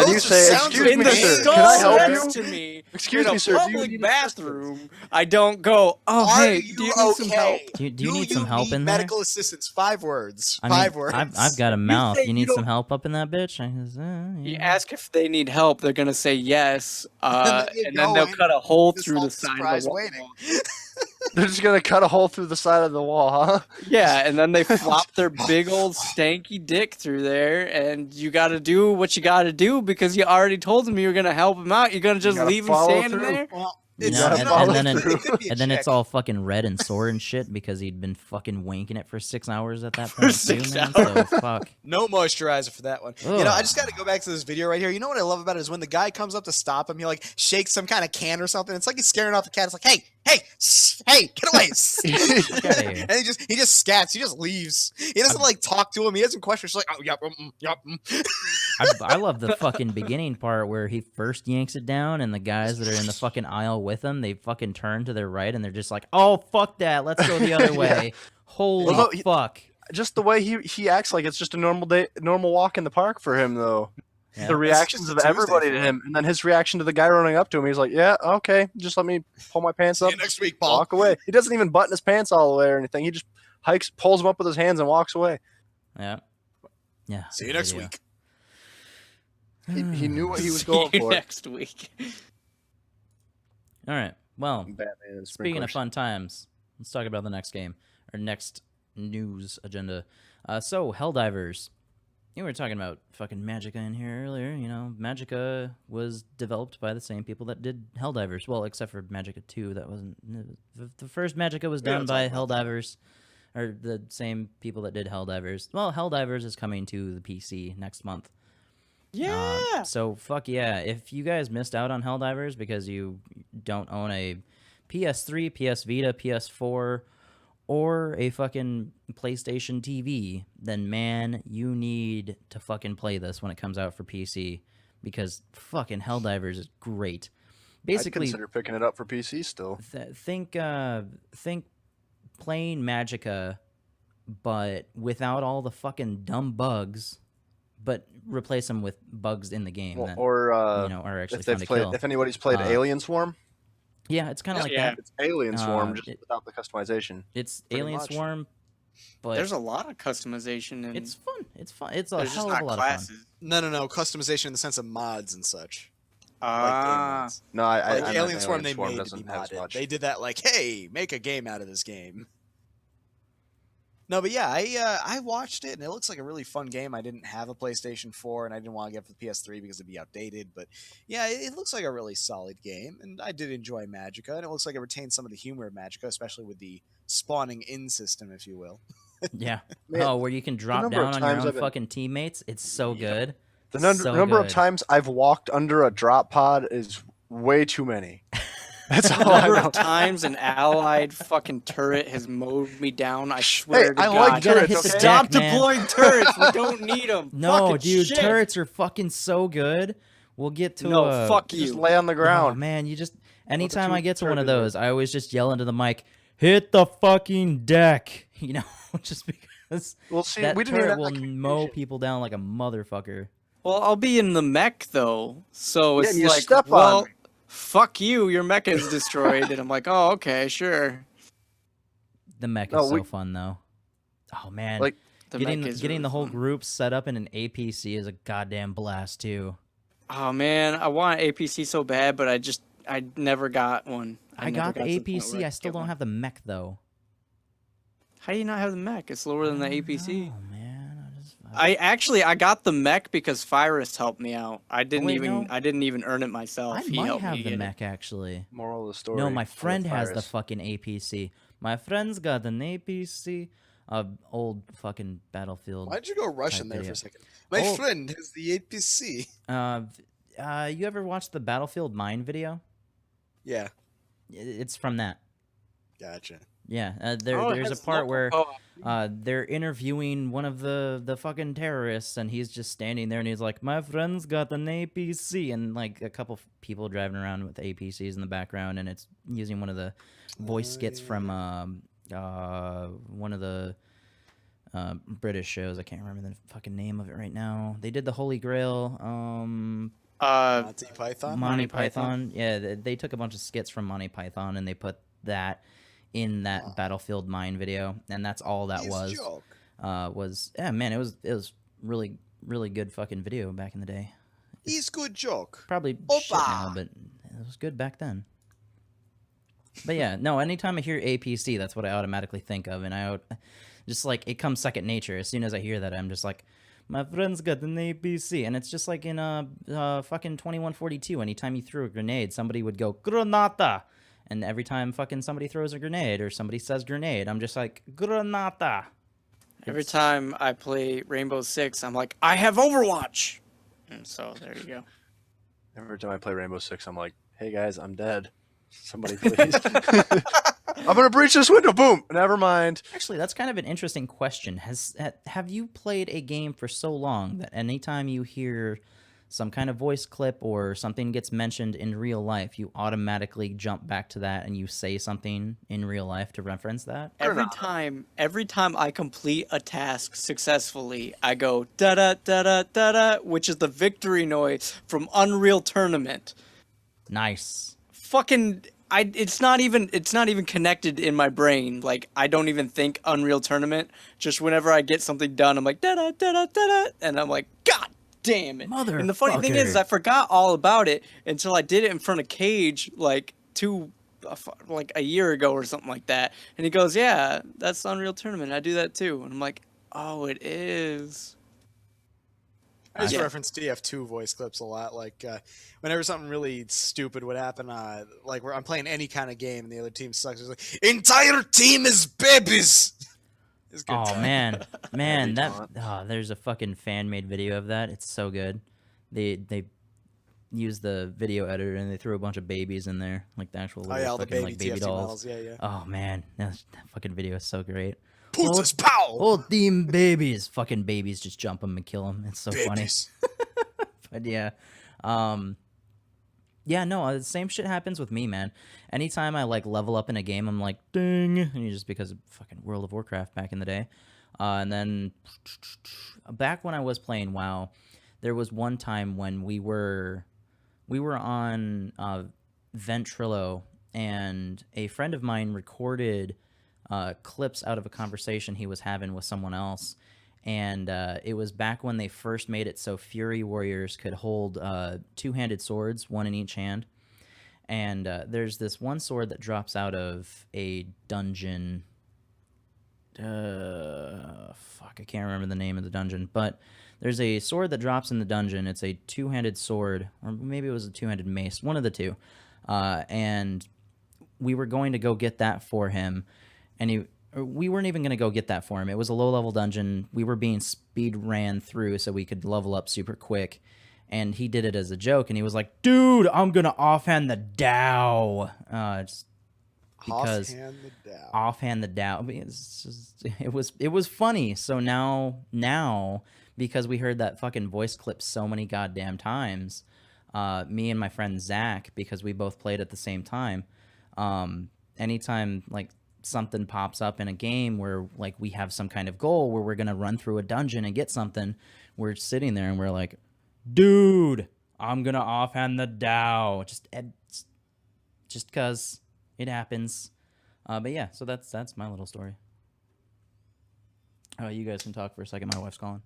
you Those say, sounds "Excuse in me, the pain. sir, can I skull help next you?" to me, Excuse in me, a sir, do you public need bathroom, I don't go, oh, Are hey, you do you need some help? okay? Do you need some help in there? medical assistance. 5 words. I mean, 5 words. I've got a mouth. say You you need some don't- help up in that bitch? You Yeah. ask if they need help, they're gonna say yes, then you and go then they'll in, cut a hole Just through all the side of surprise the wall. waiting. They're just gonna cut a hole through the side of the wall, huh? Yeah, and then they flop their big old stanky dick through there, and you gotta do what you gotta do because you already told them you were gonna help him out. You're gonna just gotta leave him follow standing through. there? Well, You it's, know, gotta and, follow and then through. it could be a and then it's chick. all fucking red and sore and shit because he'd been fucking wanking it for 6 hours at that For point 6 too, man. hours. So fuck. No moisturizer for that one. You know, I just got to go back to this video right here. You know what I love about it is when the guy comes up to stop him, he like shakes some kind of can or something. It's like he's scaring off the cat. It's like, hey, get away! outta here. And he just scats. He just leaves. He doesn't like talk to him. He doesn't question. He's like, oh yep, yep. I love the fucking beginning part where he first yanks it down and the guys that are in the fucking aisle with him, they fucking turn to their right and they're just like, oh, fuck that. Let's go the other way. Holy Well, no, fuck. Just the way he acts like it's just a normal walk in the park for him, though. Yeah. The reactions just a of Tuesday everybody for to him. him, and then his reaction to the guy running up to him. He's like, "Yeah, okay, just let me pull my pants See up, you next week, Paul. walk away." He doesn't even button his pants all the way or anything. He just pulls them up with his hands, and walks away. Yeah. Yeah. See you good next video. week. He knew what he was See going you for. next week. All right. Well, Batman and speaking of sprinklers. fun times, let's talk about the next game or next news agenda. So Helldivers. You were talking about fucking Magicka in here earlier. You know, Magicka was developed by the same people that did Helldivers. Well, except for Magicka 2, that wasn't the first Magicka was We done don't by talk about that. Helldivers, or the same people that did Helldivers. Well, Helldivers is coming to the PC next month. Yeah. So fuck yeah! If you guys missed out on Helldivers because you don't own a PS3, PS Vita, PS4, or a fucking PlayStation TV, then man, you need to fucking play this when it comes out for PC because fucking Helldivers is great. I'd Basically, consider picking it up for PC still. think playing Magicka, but without all the fucking dumb bugs, but replace them with bugs in the game that Or you know are actually if fun they've to played, kill. if anybody's played Alien Swarm, Yeah, it's kind of like Yeah. that. it's Alien Swarm just it- without the customization. It's Pretty Alien much. Swarm, but There's a lot of customization and it's fun. It's fun. It's a there's just hell of not a lot of fun. classes. No, customization in the sense of mods and such. Like game Ah, mods. No, I Like meant Alien Swarm, they made to be doesn't have as modded. much. They did that like, hey, make a game out of this game. No, but yeah, I watched it and it looks like a really fun game. I didn't have a PlayStation 4 and I didn't want to get it for the PS3 because it'd be outdated. But yeah, it looks like a really solid game, and I did enjoy Magicka, and it looks like it retains some of the humor of Magicka, especially with the spawning in system, if you will. Yeah. Man, Oh, where you can drop number of down on your times own I've been- fucking teammates. It's so good. The So number of good. times I've walked under a drop pod is way too many. That's the all I number know. of times an allied fucking turret has mowed me down, I swear to I God. like You gotta turrets, hit the okay? Stop deck, man. deploying turrets. We don't need them. No, Fucking dude, shit. turrets are fucking so good. We'll get to No, fuck Just you. lay on the Oh ground. man, you just anytime two I get to one of turrets those, I always just yell into the mic, "Hit the fucking deck!" You know, just because Well, see, that we didn't even turret have will that mow communication. people down like a motherfucker. Well, I'll be in the mech though, so Yeah, it's and you like, step on well, me. fuck you, your mech is destroyed, and I'm like, oh, okay, sure. The mech No, is so we- fun though. Oh man, Like, The getting mech is getting really the whole fun. group set up in an APC is a goddamn blast too. Oh man, I want an APC so bad, but I never got one. I never got the to point APC. where I still get don't one. have the mech though. How do you not have the mech? It's lower than the APC. Oh man, I got the mech because Phyrus helped me out. I didn't wait, even no. I didn't even earn it myself. I He might helped have me the get it. mech actually. Moral of the story. No, my full of friend has the virus. fucking APC. My friend's got an APC. Old fucking Battlefield. Why'd you go Russian Type there for video. a second? My Oh. friend has the APC. You ever watched the Battlefield Mine video? Yeah, It's from that. gotcha. Yeah, Oh, there's a part where co-op. they're interviewing one of the fucking terrorists, and he's just standing there, and he's like, "My friend's got an APC," and like a couple people driving around with APCs in the background, and it's using one of the voice skits from one of the British shows. I can't remember the fucking name of it right now. They did the Holy Grail. Monty Python. Monty Python. Yeah, they took a bunch of skits from Monty Python, and they put that in that Battlefield Mine video, and that's all that was. Yeah, man, it was really good fucking video back in the day. He's good joke. Probably shit now, but it was good back then. But yeah, no, anytime I hear APC, that's what I automatically think of, and I just like it comes second nature. As soon as I hear that, I'm just like, my friend's got an APC, and it's just like in fucking 2142. Anytime you threw a grenade, somebody would go granata. And every time fucking somebody throws a grenade or somebody says grenade, I'm just like, granata. Every time I play Rainbow Six, I'm like, I have Overwatch. And so there you go. Every time I play Rainbow Six, I'm like, hey guys, I'm dead. Somebody please. I'm gonna breach this window. Boom. Never mind. Actually, that's kind of an interesting question. Have you played a game for so long that anytime you hear some kind of voice clip or something gets mentioned in real life, you automatically jump back to that and you say something in real life to reference that? Every time I complete a task successfully, I go da da da da da da, which is the victory noise from Unreal Tournament. Nice. Fucking it's not even connected in my brain. Like, I don't even think Unreal Tournament. Just whenever I get something done, I'm like da da da da da da, and I'm like, God damn it. And the funny thing is I forgot all about it until I did it in front of Cage like a year ago or something like that. And he goes, yeah, that's Unreal Tournament. I do that too. And I'm like, oh, it is. I just reference DF2 voice clips a lot. Like whenever something really stupid would happen, like where I'm playing any kind of game and the other team sucks, it's like, entire team is babies. Oh man, there's a fucking fan made video of that. It's so good. They use the video editor and they threw a bunch of babies in there, like the actual little fucking like baby dolls. Yeah. Oh man, that fucking video is so great. Whole team babies, fucking babies, just jump them and kill them. It's so funny. But yeah, yeah, no, the same shit happens with me, man. Anytime I like level up in a game, I'm like, ding, and just because of fucking World of Warcraft back in the day. And then back when I was playing WoW, there was one time when we were on Ventrilo, and a friend of mine recorded clips out of a conversation he was having with someone else. And it was back when they first made it so Fury Warriors could hold two-handed swords, one in each hand. And there's this one sword that drops out of a dungeon. Fuck, I can't remember the name of the dungeon. But there's a sword that drops in the dungeon. It's a two-handed sword, or maybe it was a two-handed mace, one of the two. And we were going to go get that for him. And we weren't even going to go get that for him. It was a low-level dungeon. We were being speed ran through so we could level up super quick. And he did it as a joke, and he was like, dude, I'm going to offhand the Dow. Just because offhand the Dow. I mean, it was funny. So now, because we heard that fucking voice clip so many goddamn times, me and my friend Zach, because we both played at the same time, anytime, like, something pops up in a game where like we have some kind of goal where we're gonna run through a dungeon and get something, we're sitting there and we're like, dude, I'm gonna offhand the Dow, just cause it happens. But yeah, so that's my little story. You guys can talk for a second. My wife's calling.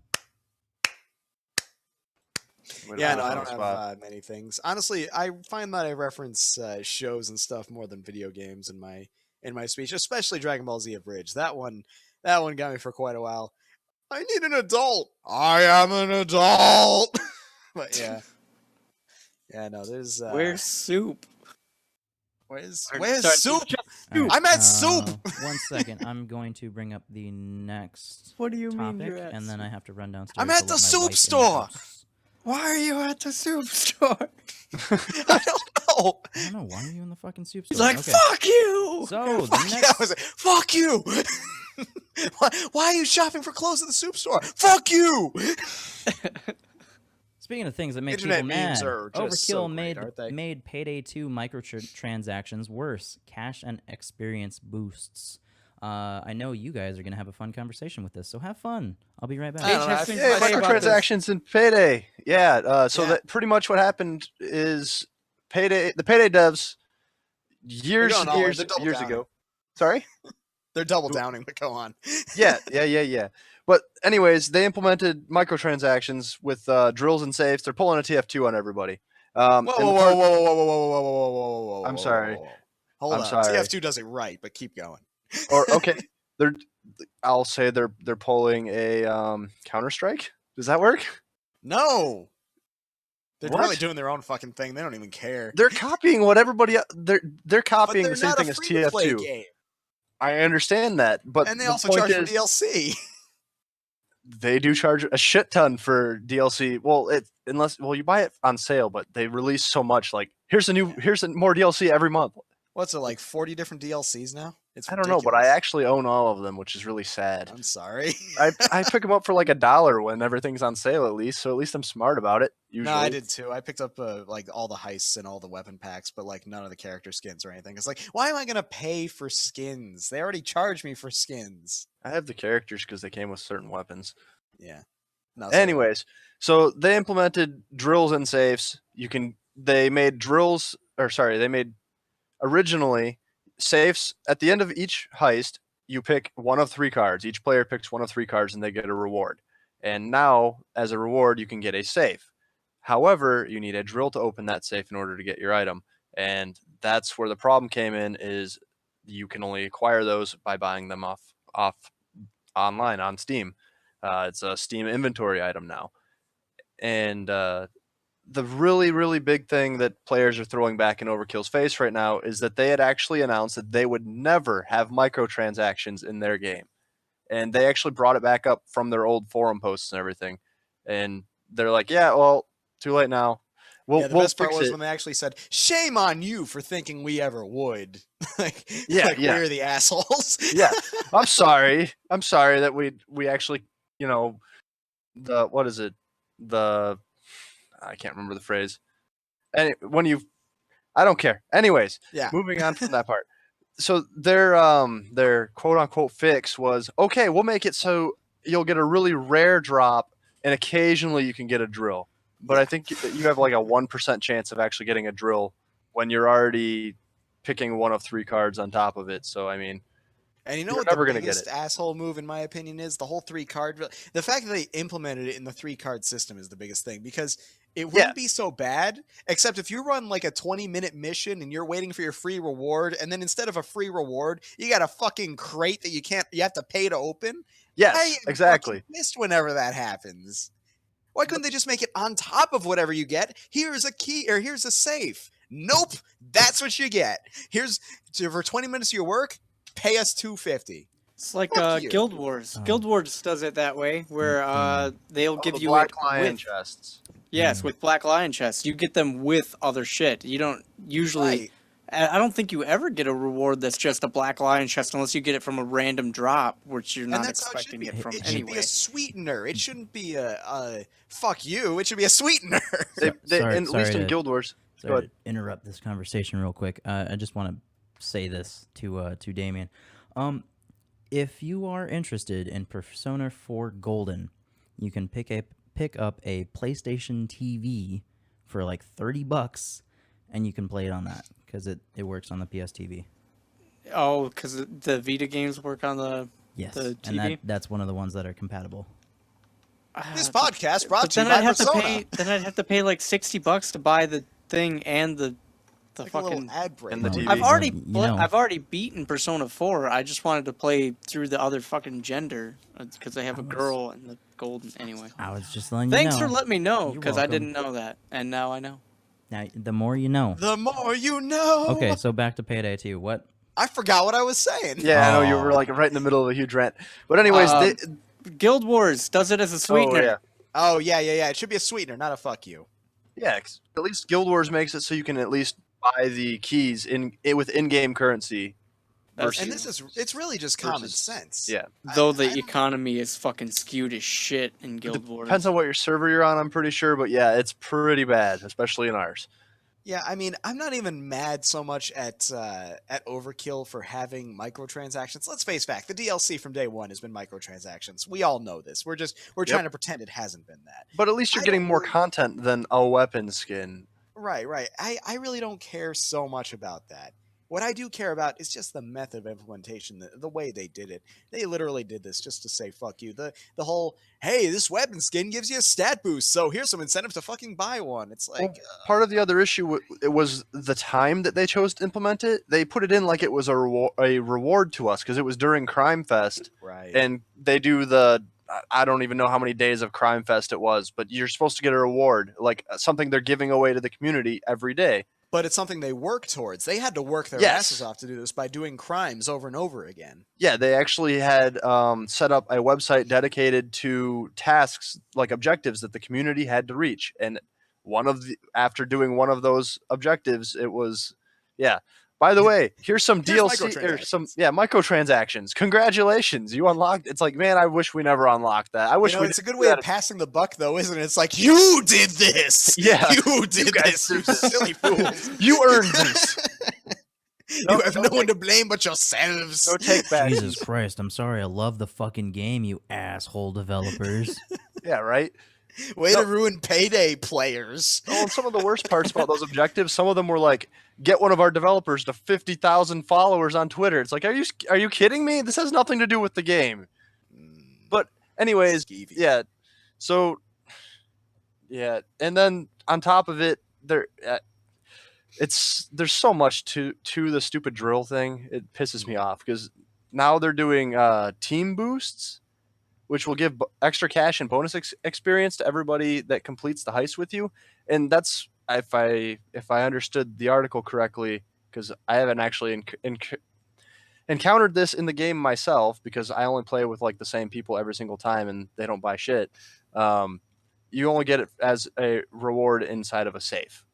Yeah, no, I don't have many things. Honestly, I find that I reference shows and stuff more than video games in my speech, especially Dragon Ball Z Abridged. That one got me for quite a while. I need an adult. I am an adult. But yeah, no. There's where's Soup? Where's Soup? I'm at Soup. 1 second. I'm going to bring up the next. What do you topic, mean you're at and then Soup? I have to run downstairs. I'm at the soup store. Why are you at the soup store? I don't know. I don't know. Why are you in the fucking soup He's store? like, fuck you! So, the Fuck, yeah, next... I was like, fuck you. why are you shopping for clothes at the soup store? Fuck you. Speaking of things that make Internet people mad, memes are just so Overkill great, aren't they? made Payday 2 microtransactions worse. Cash and experience boosts. I know you guys are going to have a fun conversation with this, so have fun. I'll be right back. I don't know, I Interesting feel Yeah, to say about this. microtransactions and Payday. Yeah, so Yeah. that pretty much what happened is the Payday devs years going and all in. years They're double years downing. ago. Sorry? They're double downing, but go on. Yeah. But anyways, they implemented microtransactions with drills and safes. They're pulling a TF2 on everybody. Whoa, and whoa, the whoa, part- whoa, whoa, whoa, whoa, whoa, whoa, whoa, whoa, whoa, I'm whoa, sorry. whoa, whoa, whoa. Hold I'm on. sorry. TF2 does it right, but keep going. Or okay, I'll say they're pulling a Counter Strike. Does that work? No. They're What? really doing their own fucking thing. They don't even care. They're copying what everybody they're But copying they're the same not thing a as free-to-play TF2. game. I understand that, but And they the also point charge for is, DLC. they do charge a shit ton for DLC. Well, you buy it on sale, but they release so much. Like here's more DLC every month. What's it, like 40 different DLCs now? It's I don't know, but I ridiculous. actually own all of them, which is really sad. I'm sorry. I pick them up for like $1 when everything's on sale, at least. So at least I'm smart about it. Usually, No, I did too. I picked up like all the heists and all the weapon packs, but like none of the character skins or anything. It's like, why am I gonna pay for skins? They already charge me for skins. I have the characters because they came with certain weapons. Yeah. No, so- Anyways, so they implemented drills and safes. They made originally safes at the end of each heist. You pick one of 3 cards. Each player picks one of 3 cards and they get a reward. And now, as a reward, you can get a safe. However, you need a drill to open that safe in order to get your item. And that's where the problem came in, is you can only acquire those by buying them off online on Steam. It's a Steam inventory item now. And the really, really big thing that players are throwing back in Overkill's face right now is that they had actually announced that they would never have microtransactions in their game. And they actually brought it back up from their old forum posts and everything. And they're like, yeah, well, too late now. the We'll best part fix was it. when they actually said, "Shame on you for thinking we ever would." like, Yeah. we're the assholes. Yeah. I'm sorry that we actually, what is it? I can't remember the phrase. And I don't care. Anyways, Yeah. moving on from that part. So their quote unquote fix was, okay, we'll make it so you'll get a really rare drop and occasionally you can get a drill. But I think you have like a 1% chance of actually getting a drill when you're already picking one of 3 cards on top of it. So I mean, And you know You're what never the gonna get biggest asshole move, in my opinion, is? The whole 3-card. The fact that they implemented it in the 3-card system is the biggest thing, because it wouldn't be so bad, except if you run like a 20-minute mission and you're waiting for your free reward, and then instead of a free reward, you got a fucking crate that you have to pay to open. yes, I get exactly. fucking pissed whenever that happens. Why couldn't they just make it on top of whatever you get? Here's a key, or here's a safe. Nope, that's what you get. For 20 minutes of your work, pay us $250. It's like Fuck you. Guild Wars. Oh. Guild Wars does it that way, where they'll give the you Black it Lion with, chests. yes, with Black Lion chests. You get them with other shit. You don't usually. Right. I don't think you ever get a reward that's just a Black Lion chest unless you get it from a random drop, which you're And not that's how it should expecting be. it from It should anyway. be a sweetener. It shouldn't be a fuck you. It should be a sweetener. Sorry- At least in to- Guild Wars. Go Sorry ahead. to interrupt this conversation real quick. I just want to say this to Damien. If you are interested in Persona 4 Golden, you can pick up a PlayStation TV for like $30, and you can play it on that because it works on the PS TV. Oh, because the Vita games work on the Yes, the and TV. that's one of the ones that are compatible. This podcast brought But to you then by I'd have Persona. to pay. Then I'd have to pay like $60 to buy the thing and the Like a little fucking. ad break. And the TV. I've already You know. I've already beaten Persona 4. I just wanted to play through the other fucking gender because I have a girl and the golden anyway. I was just letting you Thanks know. for letting me know You're because I welcome. didn't know that, and now I know. Now, the more you know. The more you know. Okay, so back to Payday 2. What? I forgot what I was saying. Yeah, I know you were Aw. like right in the middle of a huge rant. But anyways, Guild Wars does it as a sweetener. oh yeah. Oh, yeah. It should be a sweetener, not a fuck you. Yeah, 'cause at least Guild Wars makes it so you can at least buy the keys with in-game currency. That's And true. it's really just common sense. Yeah. Though the economy is fucking skewed as shit in Guild Wars. Depends on what your server you're on, I'm pretty sure, but yeah, it's pretty bad, especially in ours. Yeah, I mean, I'm not even mad so much at Overkill for having microtransactions. Let's face fact, the DLC from day one has been microtransactions. We all know this. We're trying to pretend it hasn't been that. But at least you're getting more content than a weapon skin. Right. I really don't care so much about that. What I do care about is just the method of implementation, the way they did it. They literally did this just to say fuck you. The whole, hey, this weapon skin gives you a stat boost, so here's some incentive to fucking buy one. It's like part of the other issue it was the time that they chose to implement it. They put it in like it was a reward to us because it was during Crime Fest, right? And they do I don't even know how many days of Crime Fest it was, but you're supposed to get a reward, like something they're giving away to the community every day. But it's something they work towards. They had to work their asses off to do this by doing crimes over and over again. Yeah, they actually had set up a website dedicated to tasks, like objectives that the community had to reach. And after doing one of those objectives, it was, yeah. By the way, here's some DLC or microtransactions. Congratulations, you unlocked. It's like, man, I wish we never unlocked that. I wish it's a good way of passing the buck, though, isn't it? It's like, you did this. Yeah, you did this. You silly fools. You earned this. You have no one to blame but yourselves. Don't take back. Jesus Christ, I'm sorry. I love the fucking game, you asshole developers. Yeah, right. Way to ruin Payday players. Oh, and some of the worst parts about those objectives, some of them were like, get one of our developers to 50,000 followers on Twitter. It's like, are you kidding me? This has nothing to do with the game. But anyways, Skeevy. yeah. So, yeah, and then on top of it, there's so much to the stupid drill thing. It pisses me off because now they're doing team boosts, which will give extra cash and bonus experience to everybody that completes the heist with you. And that's, if I understood the article correctly, because I haven't actually encountered this in the game myself, because I only play with like the same people every single time and they don't buy shit. You only get it as a reward inside of a safe.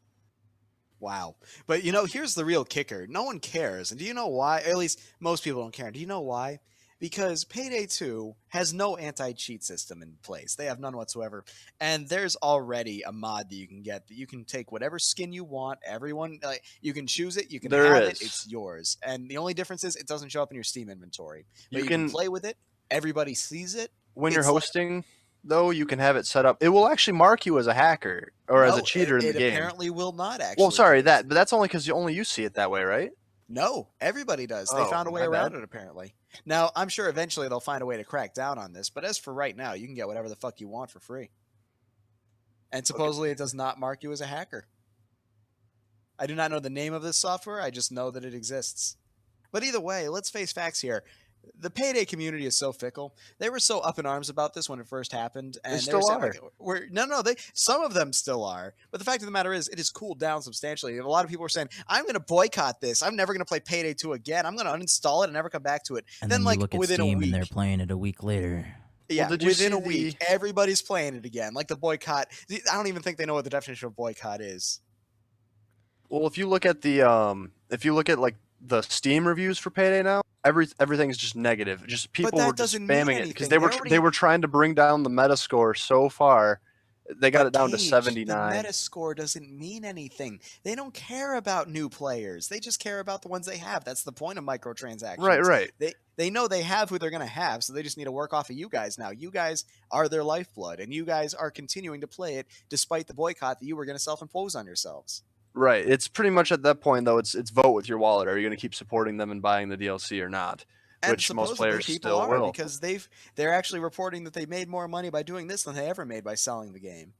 Wow. But, here's the real kicker. No one cares. And do you know why? Or at least most people don't care. Do you know why? Because Payday 2 has no anti-cheat system in place. They have none whatsoever. And there's already a mod that you can get that you can take whatever skin you want. Everyone, you can choose it. You can have it. It's yours. And the only difference is it doesn't show up in your Steam inventory. But you can play with it. Everybody sees it. When you're hosting, though, you can have it set up. It will actually mark you as a hacker or as a cheater in the game. It apparently will not actually. Well, sorry, but that's only because only you see it that way, right? No, everybody does. They found a way around it, apparently. Now, I'm sure eventually they'll find a way to crack down on this, but as for right now, you can get whatever the fuck you want for free. And supposedly it does not mark you as a hacker. I do not know the name of this software, I just know that it exists. But either way, let's face facts here. The Payday community is so fickle. They were so up in arms about this when it first happened, and they still are. Some of them still are. But the fact of the matter is, it has cooled down substantially. A lot of people are saying, "I'm going to boycott this. I'm never going to play Payday 2 again. I'm going to uninstall it and never come back to it." And then like you look at within Steam a week, and they're playing it a week later. Yeah, well, within a week, everybody's playing it again. Like the boycott. I don't even think they know what the definition of boycott is. Well, if you look at like the Steam reviews for Payday now, everything's just negative. Just people were just spamming it because they were trying to bring down the Metascore so far. They got it down to 79. The Metascore doesn't mean anything. They don't care about new players. They just care about the ones they have. That's the point of microtransactions. Right. They know they have who they're going to have, so they just need to work off of you guys now. You guys are their lifeblood, and you guys are continuing to play it despite the boycott that you were going to self-impose on yourselves. Right. It's pretty much at that point, though, it's vote with your wallet. Are you going to keep supporting them and buying the DLC or not? And which most players still will. Because they're actually reporting that they made more money by doing this than they ever made by selling the game.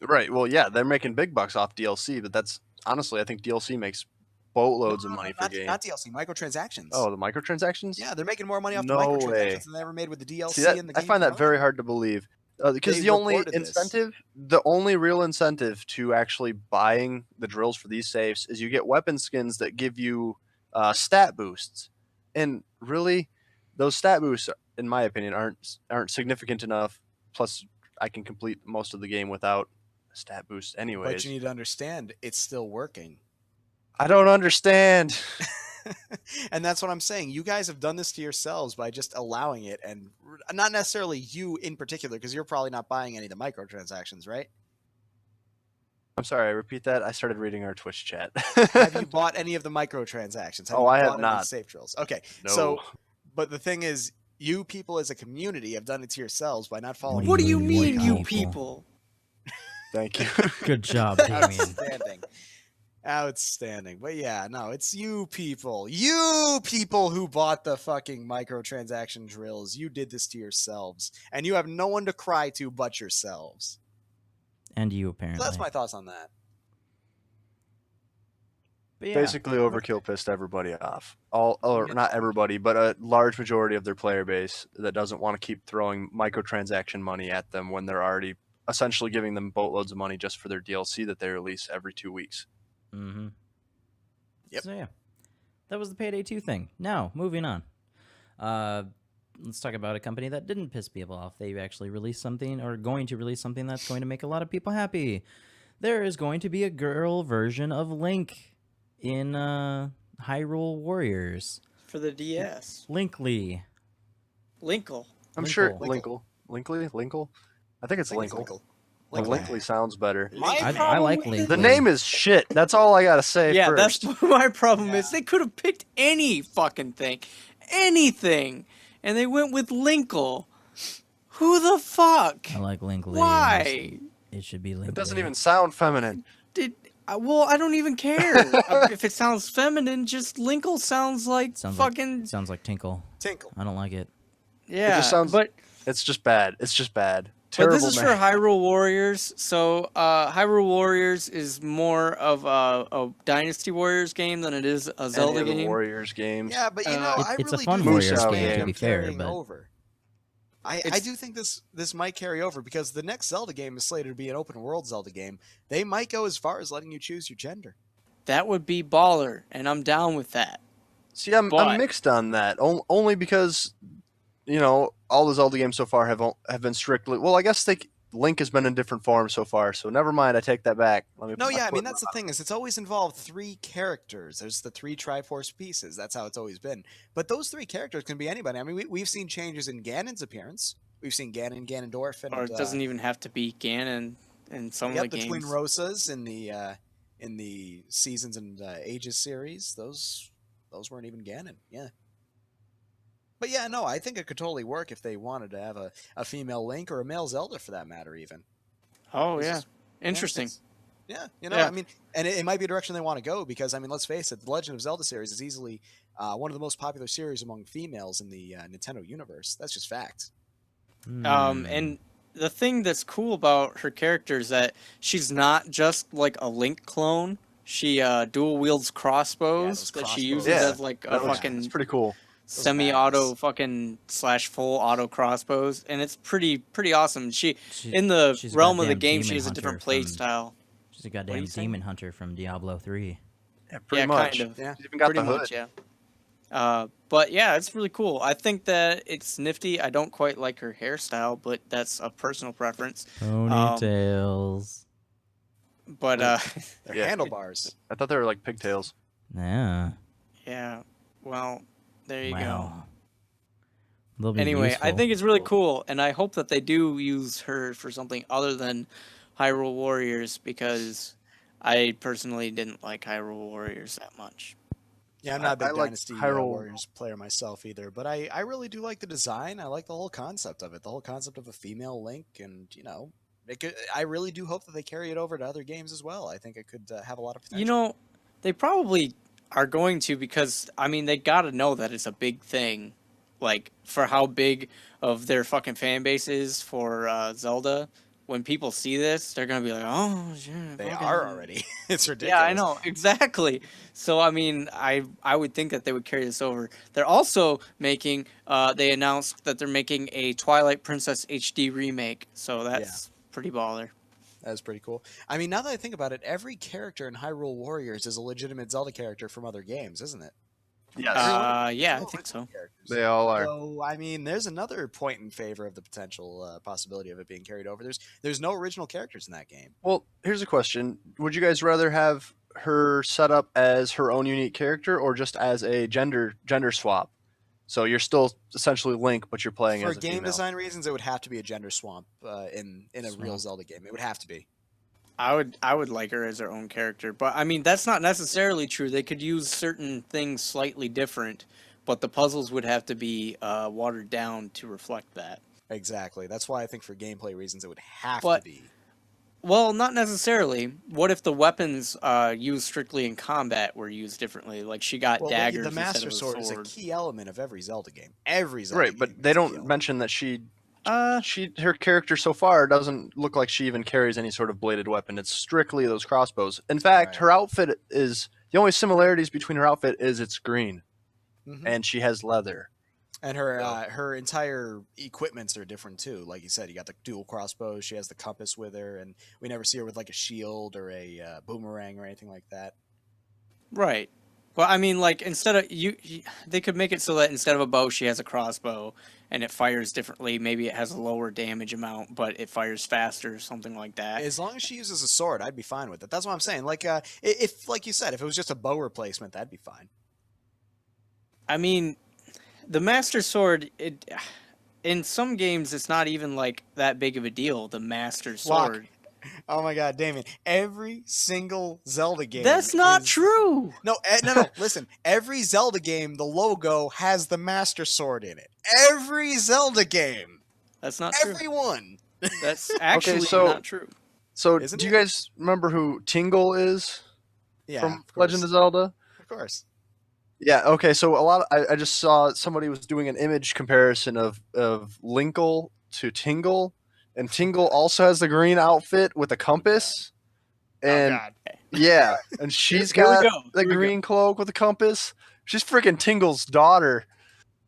Right. Well, yeah, they're making big bucks off DLC, but that's honestly, I think DLC makes boatloads of money for games. Not DLC, microtransactions. Oh, the microtransactions? Yeah, they're making more money off the microtransactions than they ever made with the DLC and the game. I find that very hard to believe. Because the only real incentive to actually buying the drills for these safes is you get weapon skins that give you stat boosts, and really, those stat boosts, in my opinion, aren't significant enough. Plus, I can complete most of the game without a stat boost anyways. But you need to understand, it's still working. I don't understand. And that's what I'm saying. You guys have done this to yourselves by just allowing it, and not necessarily you in particular, because you're probably not buying any of the microtransactions, right? I'm sorry, I repeat that. I started reading our Twitch chat. Have you bought any of the microtransactions? Oh, you I have bought any not. Safe drills. Okay, No. so, but the thing is, you people as a community have done it to yourselves by not following. What do you What mean, you people? people? Thank you. Good job, Damien. Outstanding. Outstanding. But yeah, no, it's you people. You people who bought the fucking microtransaction drills. You did this to yourselves. And you have no one to cry to but yourselves. And you So apparently. that's my thoughts on that. But yeah. Basically, Overkill pissed everybody off. Or not everybody, but a large majority of their player base that doesn't want to keep throwing microtransaction money at them when they're already essentially giving them boatloads of money just for their DLC that they release every 2 weeks. Mm-hmm. Yep. So yeah, that was the Payday 2 thing. Now, moving on. Let's talk about a company that didn't piss people off. They actually released something, or going to release something that's going to make a lot of people happy. There is going to be a girl version of Link in Hyrule Warriors. For the DS. Linkly. Linkle. I'm Linkle. sure Linkle. I think it's Linkle. Linkly sounds better. I like Linkly. The name is shit. That's all I gotta say. Yeah, first. that's what my problem is. They could have picked any fucking thing. Anything. And they went with Linkle. Who the fuck? I like Linkly. Why? It should be Linkly. It doesn't even sound feminine. Well, I don't even care. If it sounds feminine, just Linkle sounds like sounds fucking... sounds like Tinkle. Tinkle. I don't like it. Yeah, It just sounds. but It's just bad. It's just bad. But Terrible. this is for Hyrule Warriors. So Hyrule Warriors is more of a Dynasty Warriors game than it is a Zelda Any of the game. Warriors games. Yeah, but you know, I it's a really fun do Warriors think this game, may to be be fair, carrying but- over. I do think this might carry over because the next Zelda game is slated to be an open world Zelda game. They might go as far as letting you choose your gender. That would be baller, and I'm down with that. See, I'm mixed on that. Only because, you know, all the Zelda games so far have been strictly. Well, I guess Link has been in different forms so far, so never mind. I take that back. No, yeah, I mean that's the thing is it's always involved 3 characters. There's the 3 Triforce pieces. That's how it's always been. But those 3 characters can be anybody. I mean, we've seen changes in Ganon's appearance. We've seen Ganon, Ganondorf, and Or it doesn't even have to be Ganon in some of the the games. Twin Rosas in the Seasons and Ages series. Those weren't even Ganon. Yeah. But yeah, no, I think it could totally work if they wanted to have a female Link or a male Zelda for that matter, even. Oh, This yeah. is- Interesting. Yeah, you know, Yeah. I mean, and it might be a direction they want to go because, I mean, let's face it, the Legend of Zelda series is easily one of the most popular series among females in the Nintendo universe. That's just fact. And the thing that's cool about her character is that she's not just like a Link clone. She dual wields crossbows those that she crossbows. uses Yeah, as like a that was- fucking It's pretty cool. semi-auto fucking / full auto crossbows, and it's pretty awesome. She in the she's a realm of the goddamn game, she demon has a different hunter play from- style. She's a goddamn you saying? demon hunter from Diablo 3. Yeah, pretty Yeah, much. kind of. Yeah. She's even got Pretty the hood. much, yeah. But yeah, it's really cool. I think that it's nifty. I don't quite like her hairstyle, but that's a personal preference. Ponytails. But They're Yeah. handlebars. I thought they were like pigtails. Yeah. yeah, well, there you go. Wow. They'll be Anyway, I useful. think it's really cool, and I hope that they do use her for something other than Hyrule Warriors, because I personally didn't like Hyrule Warriors that much. Yeah, I'm not a big I like Dynasty Hyrule- Warriors player myself either, but I really do like the design. I like the whole concept of it, the whole concept of a female Link, and you know, I really do hope that they carry it over to other games as well. I think it could have a lot of potential. You know, they probably are going to, because I mean they got to know that it's a big thing, like for how big of their fucking fan base is for Zelda. When people see this, they're gonna be like, "Oh, shit!" they fucking-" are already. It's ridiculous. Yeah, I know exactly. So I mean, I would think that they would carry this over. They're also making. They announced that they're making a Twilight Princess HD remake. So that's pretty baller. That's pretty cool. I mean, now that I think about it, every character in Hyrule Warriors is a legitimate Zelda character from other games, isn't it? Yes, Yeah, I think so. Characters. they all are. So, I mean, there's another point in favor of the potential possibility of it being carried over. There's no original characters in that game. Well, here's a question: would you guys rather have her set up as her own unique character, or just as a gender swap? So you're still essentially Link, but you're playing For as a game female. design reasons, it would have to be a gender swamp in a real Zelda game. It would have to be. I would like her as her own character, but I mean that's not necessarily true. They could use certain things slightly different, but the puzzles would have to be watered down to reflect that. Exactly. That's why I think for gameplay reasons, it would have But- to be. Well, not necessarily. What if the weapons used strictly in combat were used differently? Like she got Well, daggers the Master instead of a Sword is a key element of every Zelda game. Every Zelda Right, game but they is a key don't element. mention that her character so far doesn't look like she even carries any sort of bladed weapon. It's strictly those crossbows. In fact, Right. her outfit is the only similarities between her outfit is it's green Mhm. and she has leather. And her entire equipments are different too. Like you said, you got the dual crossbows. She has the compass with her, and we never see her with like a shield or a boomerang or anything like that. Right. Well, I mean, like instead of they could make it so that instead of a bow, she has a crossbow, and it fires differently. Maybe it has a lower damage amount, but it fires faster, or something like that. As long as she uses a sword, I'd be fine with it. That's what I'm saying. Like if like you said, if it was just a bow replacement, that'd be fine. I mean, the Master Sword. In some games, it's not even like that big of a deal. The Master Sword. Oh my God, Damien! Every single Zelda game. That's not is- true. No, no. Listen, every Zelda game, the logo has the Master Sword in it. Every Zelda game, That's not true. everyone. That's actually so- not true. So, Isn't do it? you guys remember who Tingle is Yeah, from of course. Legend of Zelda? Of course. Yeah, okay, so I just saw somebody was doing an image comparison of Linkle to Tingle, and Tingle also has the green outfit with a compass. And Oh God. yeah, and she's Here we got go, the here we go. green cloak with a compass. She's freaking Tingle's daughter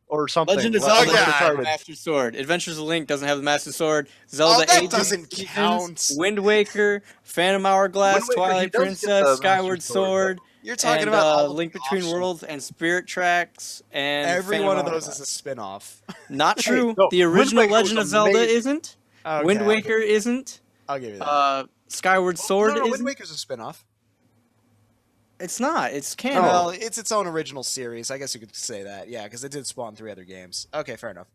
or something. Legend of Well, Zelda I'm has the retarded. Master Sword. Adventures of Link doesn't have the Master Sword. Zelda that Age doesn't of Seasons, count. Wind Waker, Phantom Hourglass, Wind Waker, he Twilight does get the Princess, Master Skyward Sword, Sword, You're talking and about all Link the Between options. Worlds and Spirit Tracks and Every Phantom one of those Hourglass. is a spin-off. Not true. no, The Wind original Waker Legend was of Zelda amazing. isn't. Okay, Wind Waker isn't. I'll give you that. Skyward Sword no, Wind isn't. Waker's a spin-off. It's not. It's canon. Well, it's its own original series. I guess you could say that. Yeah, because it did spawn 3 other games. Okay, fair enough.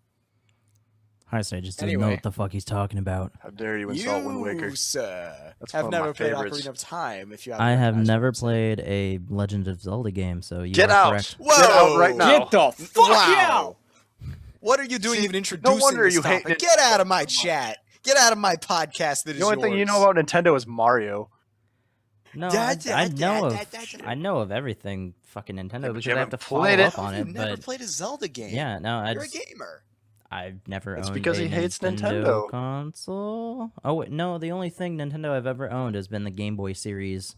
Highsight just doesn't know Anyway. what the fuck he's talking about. How dare you insult Wind Waker? You, sir, That's have one of my never played favorites. Ocarina of Time. If you I have recognized never what I'm saying. played a Legend of Zelda game, so you Get are out! correct. Whoa! Get out right now. Get the fuck Wow. out! What are you doing See, even introducing wonder this you hate topic? Nintendo Get out of my so much. chat. Get out of my podcast that is The only thing you yours. know about Nintendo is Mario. No, Da, I, da, I da, know da, of da, da. I know of everything fucking Nintendo but because you I have to haven't follow played it. up on You've it. never But played a Zelda game. yeah, no, You're a gamer. I've never It's owned because a he hates Nintendo Nintendo. console. Oh wait, no, the only thing Nintendo I've ever owned has been the Game Boy series.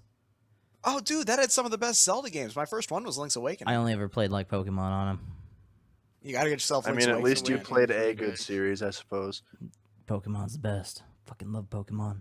Oh, dude, that had some of the best Zelda games. My first one was Link's Awakening. I only ever played like Pokemon on them. You gotta get yourself. I Link's mean, at least you Awakening. played a good series, I suppose. Pokemon's the best. Fucking love Pokemon.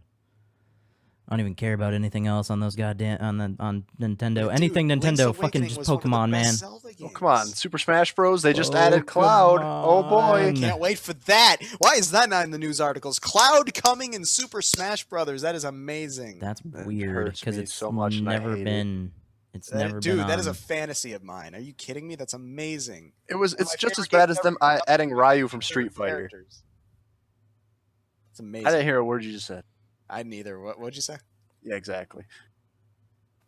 I don't even care about anything else on those goddamn on Nintendo. Dude, anything Link's Nintendo, fucking Awakening just was one of the Pokemon, best man. Zelda Oh, games. come on, Super Smash Bros. They just added Cloud. Oh boy. Pokemon. Can't wait for that. Why is that not in the news articles? Cloud coming in Super Smash Brothers. That is amazing. That's That weird hurts because me it's so much and I never hate it. been. It's never Dude, been. that is a on- fantasy of mine. Are you kidding me? That's amazing. It's My just as favorite bad games as them ever. adding Ryu from Street Fighter. Characters. It's amazing. I didn't hear a word you just said. I neither. What'd you say? Yeah, exactly.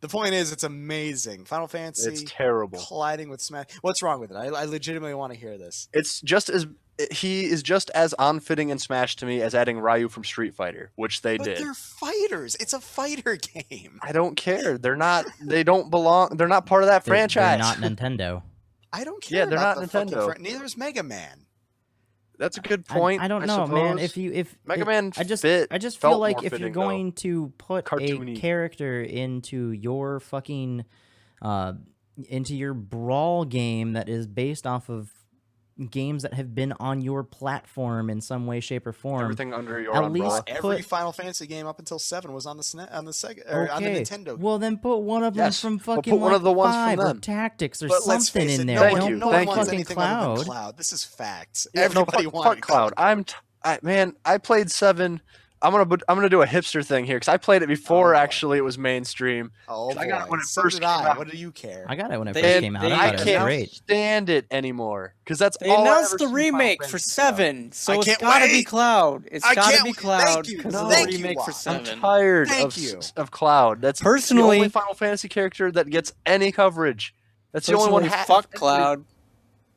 The point is, it's amazing. Final Fantasy It's terrible. colliding with Smash. What's wrong with it? I legitimately want to hear this. It's just as he is just as unfitting in Smash to me as adding Ryu from Street Fighter, which they But did. they're fighters. It's a fighter game. I don't care. They're not. They don't belong. They're not part of that they're franchise. not Nintendo. I don't care. Yeah, they're about not the fucking Nintendo. neither is Mega Man. That's a good point. I don't know, man. suppose. If Mega it- Man I just fit- I just felt feel like more if you're fitting, though. going to put a Cartoony. character into your fucking into your brawl game that is based off of games that have been on your platform in some way, shape, or form. Everything under your At umbrella. least Every put- Final Fantasy game up until 7 was on the on the Sega or on the Okay, Nintendo. well then put one of them Yes, from well, fucking put one like of the ones from 5 or them. Tactics or But let's something face in it, there. no Thank one, you, no one thank wants you. anything Fucking other than Cloud. Cloud. This is facts. Yeah, no, Everybody fuck wanted Cloud. Man, I played 7. I'm gonna do a hipster thing here because I played it before. boy. Actually, it was mainstream. Oh 'Cause I got it boy, when it so first did came I. out. What do you care? I got it when it They- first And came out. they- I I thought it was can't great. stand it anymore because that's They all I announced ever the see Final remake for Fantasy 7, so I it's can't gotta be wait. Cloud. It's I gotta can't be wait. Cloud Thank you. because of Thank the you, remake for Juan. I'm 7. tired Thank you. of Cloud. That's Personally- the only Final Fantasy character that gets any coverage. That's the only one. Personally, fuck Cloud.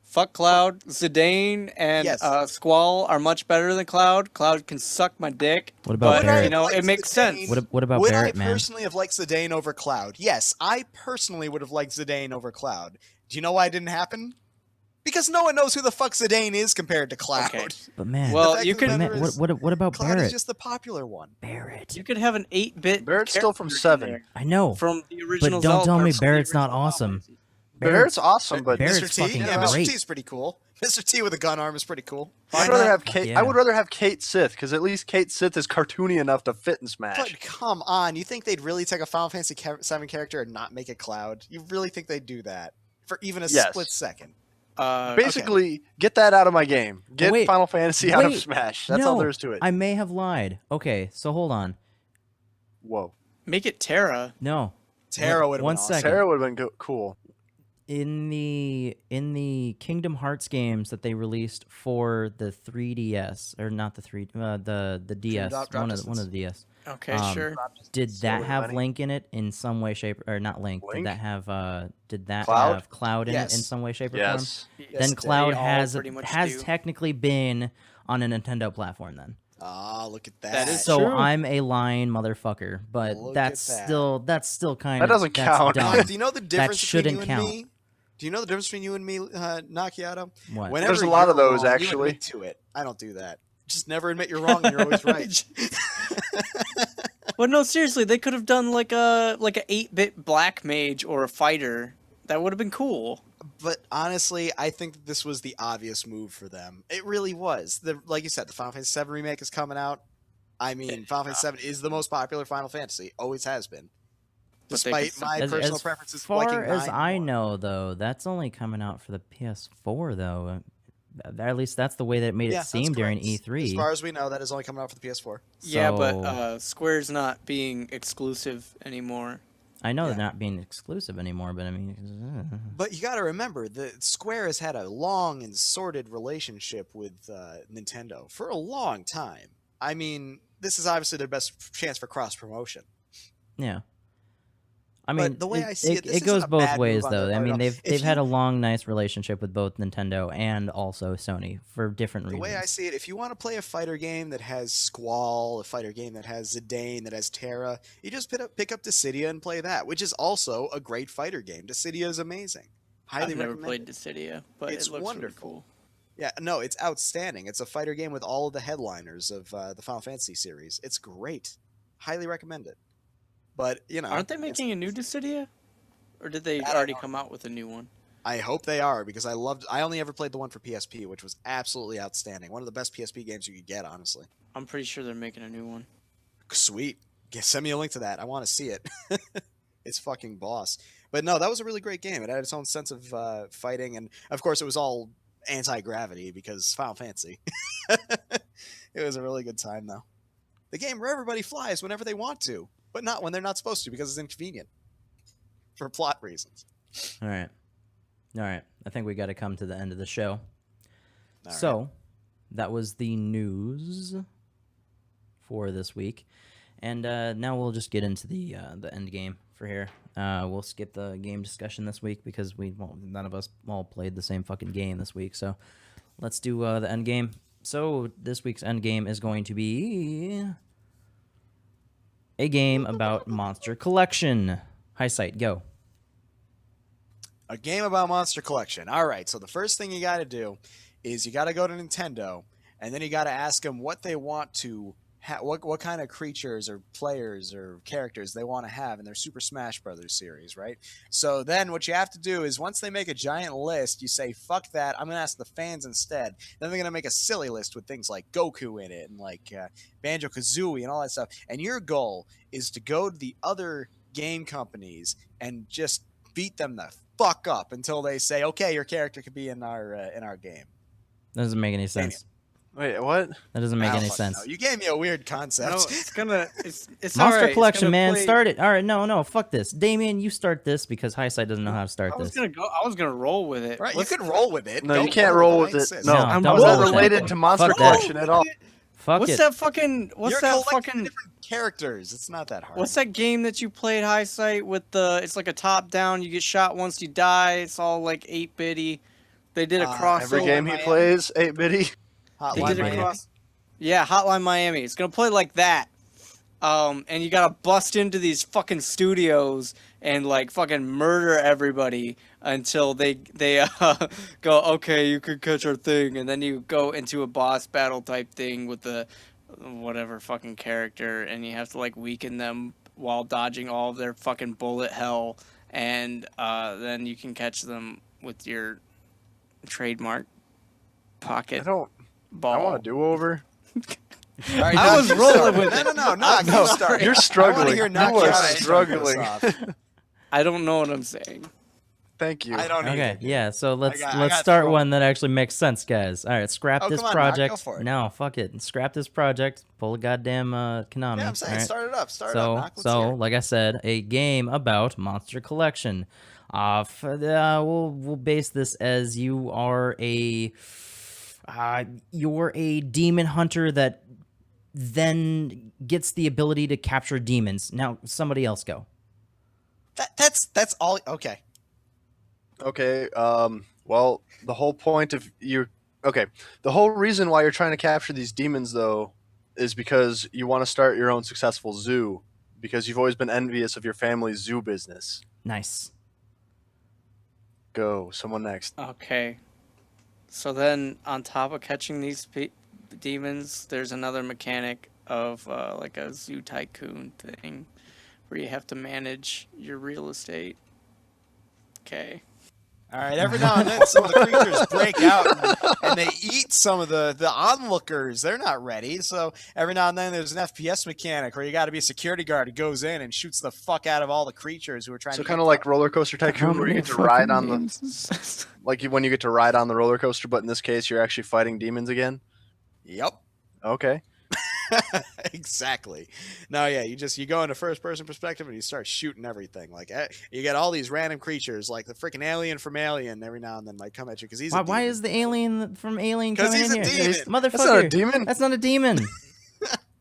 Fuck Cloud. Zidane and Yes. Squall are much better than Cloud. Cloud can suck my dick. What about but, Barrett? you know, Like it makes Zidane- sense. What about would Barrett, I man? personally have liked Zidane over Cloud? Yes, I personally would have liked Zidane over Cloud. Do you know why it didn't happen? Because no one knows who the fuck Zidane is compared to Cloud. Okay. But man, Well, fact you of the could matter man, is, what about Cloud Barrett? is just the popular one. Barrett. You could have an 8-bit Barrett's still from character 7. in there I know. from the original don't Zelda tell me parts from the Barrett's not original Final awesome. Fantasy. Barrett's awesome, but Barrett's Mr. T, fucking yeah, Mr. great. T is pretty cool. Mr. T with a gun arm is pretty cool. I'd Why rather not? have Kate. Yeah. I would rather have Kate Sith because at least Kate Sith is cartoony enough to fit in Smash. But come on, you think they'd really take a Final Fantasy 7 character and not make it Cloud? You really think they'd do that for even a Yes. split second? Basically, get that out of my game. Get Wait, Final Fantasy out of wait, Smash. That's no, all there is to it. I may have lied. Okay, so hold on. Whoa. Make it Terra. No. Terra would have One been awesome. second. Terra would have been cool. In the Kingdom Hearts games that they released for the 3DS or not the the DS, Drop one distance. of the DS. Okay, Um, sure. Did that have Lenny. Link in it in some way, shape, or not Link? Link? Did that have Cloud? have Cloud in it in Yes. some way, shape, or Yes. form? Yes, Then they Cloud all has pretty much has do. technically been on a Nintendo platform then. Ah, look at that. That is So true. I'm a lying motherfucker, but Look that's at that. still kind That of doesn't count. Dumb. Do you know the difference between shouldn't you and count. me? Do you know the difference between you and me, Nakiato? What? Whenever There's a lot of you're those, wrong, actually. You admit to it. I don't do that. Just never admit you're wrong and you're always right. Well, no, seriously, they could have done like a 8-bit black mage or a fighter. That would have been cool. But honestly, I think that this was the obvious move for them. It really was. Like you said, the Final Fantasy VII Remake is coming out. I mean, Final Fantasy VII is the most popular Final Fantasy. Always has been. But they Despite could- my As personal preferences far liking as 9 I more. know, though, that's only coming out for the PS4, though. At least that's the way that it made Yeah, it that's seem during correct. E3. As far as we know, that is only coming out for the PS4. Yeah, So- but Square's not being exclusive anymore. I know Yeah. they're not being exclusive anymore, but I mean, But you got to remember that Square has had a long and sordid relationship with Nintendo for a long time. I mean, this is obviously their best chance for cross promotion. yeah. I But mean, the way I see it, this it goes isn't a both bad ways, move on though. their I part at mean, all. they've If had you- a long, nice relationship with both Nintendo and also Sony for different The reasons. way I see it, if you want to play a fighter game that has Squall, a fighter game that has Zidane, that has Terra, you just pick up Dissidia and play that, which is also a great fighter game. Dissidia is amazing. Highly I've never recommend played it. Dissidia, but It's it looks wonderful. really cool. Yeah, no, it's outstanding. It's a fighter game with all of the headliners of the Final Fantasy series. It's great. Highly recommend it. But, you know... Aren't they it's- making a new Dissidia? Or did they That I already don't come out with a new one? I hope they are, because I only ever played the one for PSP, which was absolutely outstanding. One of the best PSP games you could get, honestly. I'm pretty sure they're making a new one. Sweet. Send me a link to that. I want to see it. It's fucking boss. But no, that was a really great game. It had its own sense of fighting, and of course it was all anti-gravity because Final Fantasy. It was a really good time, though. The game where everybody flies whenever they want to, but not when they're not supposed to because it's inconvenient. For plot reasons. All right. I think we got to come to the end of the show. All So, that was the news for this week, and now we'll just get into the end game for here. We'll skip the game discussion this week because none of us all played the same fucking game this week. So, let's do the end game. So, this week's end game is going to be a game about Monster Collection. Highsight, go. A game about Monster Collection. All right, so the first thing you got to do is you got to go to Nintendo, and then you got to ask them what they want to what kind of creatures or players or characters they want to have in their Super Smash Brothers series, right? So then what you have to do is once they make a giant list, you say, fuck that, I'm going to ask the fans instead. Then they're going to make a silly list with things like Goku in it and like Banjo-Kazooie and all that stuff. And your goal is to go to the other game companies and just beat them the fuck up until they say, okay, your character could be in our game. That doesn't make any sense. Wait, what? That doesn't make I don't any fucking sense. know. You gave me a weird concept. No, it's Monster all right. Collection, man. Play... Start it. All right, no, fuck this. Damien, you start this because Highsight doesn't know how to start I was this. gonna roll with it. Right, What's- you can roll with it. No, Go you can't for roll it. with it. Insist. No, I'm that rolling wasn't with related that. to Monster Fuck that. Collection at all. Fuck What's it. that fucking? What's You're that collecting fucking? different characters. It's not that hard. What's that game that you played, Highsight, with the? It's like a top down. You get shot once you die. It's all like 8-bitty. They did a crossover. Every game he Miami. plays, 8-bitty. They Hotline did a Miami. cross. Yeah, Hotline Miami. It's gonna play like that. And you gotta bust into these fucking studios and like fucking murder everybody until they go, okay, you can catch our thing, and then you go into a boss battle type thing with the whatever fucking character, and you have to like weaken them while dodging all of their fucking bullet hell, and then you can catch them with your trademark pocket ball. I want to do over. All right, I Knock, was you rolling start. with no, it. No, no, no, No, you start. you're struggling. I You want to are hear Nakiato start this struggling. off. I don't know what I'm saying. Thank you. I don't either, Okay, dude. yeah. So let's I got start thrown. one that actually makes sense, guys. All right, scrap Oh, this come on, Knock, go project. for it. No, fuck it. Scrap this project. Pull a goddamn Konami. Yeah, I'm saying, all right? start it up. Start it So, up. Knock, let's hear it. like I said, a game about Monster Collection. We'll base this as you're a demon hunter that then gets the ability to capture demons. Now, somebody else go. That's all. Okay. Okay. Well, the whole point of the whole reason why you're trying to capture these demons, though, is because you want to start your own successful zoo, because you've always been envious of your family's zoo business. Nice. Go. Someone next. Okay. So then, on top of catching these demons, there's another mechanic of like a zoo tycoon thing, where you have to manage your real estate. Okay. All right. Every now and then, some of the creatures break out and they eat some of the onlookers. They're not ready. So every now and then, there's an FPS mechanic where you got to be a security guard who goes in and shoots the fuck out of all the creatures who are trying So to. kind of like Roller Coaster Tycoon, where you get to ride on when you get to ride on the roller coaster, but in this case, you're actually fighting demons again. Yep. Okay. Exactly. No, yeah, you go into first person perspective and you start shooting everything. Like you get all these random creatures, like the freaking alien from Alien. Every now and then might come at you because he's. Why is the alien from Alien 'Cause coming he's in a here? demon. Motherfucker. That's not a demon. That's not a demon.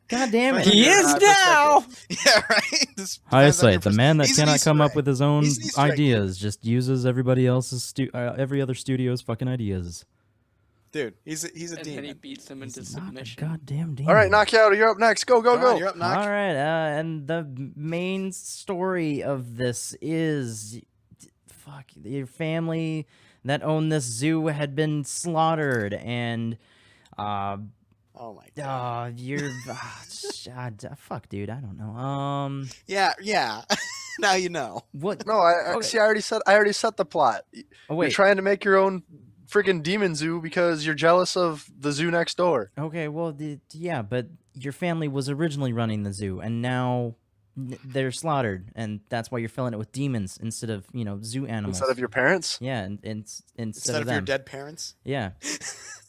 God damn it. He is now. Yeah, right. This depends on your Highsight, the man that He's an cannot Easter come up egg. with his own He's an Easter egg. ideas, just uses everybody else's every other studio's fucking ideas. Dude, he's a And then he demon. beats him into He's not a submission. goddamn demon. All right, Nakiato, you're up next. Go, go, All go. right, you're up, Knock. All right, and the main story of this is, your family that owned this zoo had been slaughtered, and Oh my god. you're fuck, dude. I don't know. Yeah. Now you know. What? No, I Okay. see. I already set the plot. Oh You're wait. trying to make your own freaking demon zoo because you're jealous of the zoo next door. Okay, well, yeah, but your family was originally running the zoo, and now they're slaughtered, and that's why you're filling it with demons instead of zoo animals. Instead of your parents. Yeah, and instead Instead of of your them. dead parents. Yeah,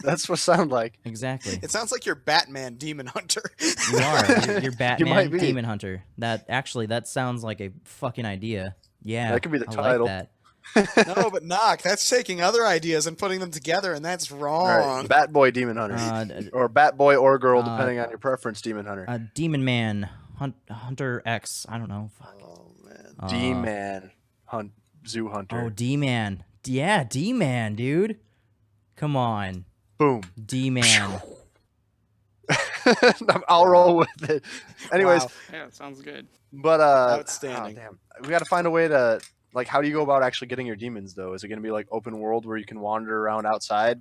That's what it sounds like. exactly. It sounds like you're Batman Demon Hunter. You are. You're Batman might be. Demon Hunter. That sounds like a fucking idea. Yeah, That could be the I title. Like that. No, but Knock, that's taking other ideas and putting them together, and that's All wrong. right, Bat Boy Demon Hunter, Uh, or Bat Boy or Girl, uh, depending on your preference. Demon Hunter. Demon Man, Hunter X. I don't know. Fuck. Oh man. D-Man, Zoo Hunter. Oh, D-Man. Yeah, D-Man, dude. Come on, Boom. D-Man. I'll roll with it. Anyways, Wow. Yeah, sounds good. but Outstanding. oh, damn. We got to find a way to how do you go about actually getting your demons though? Is it going to be like open world where you can wander around outside?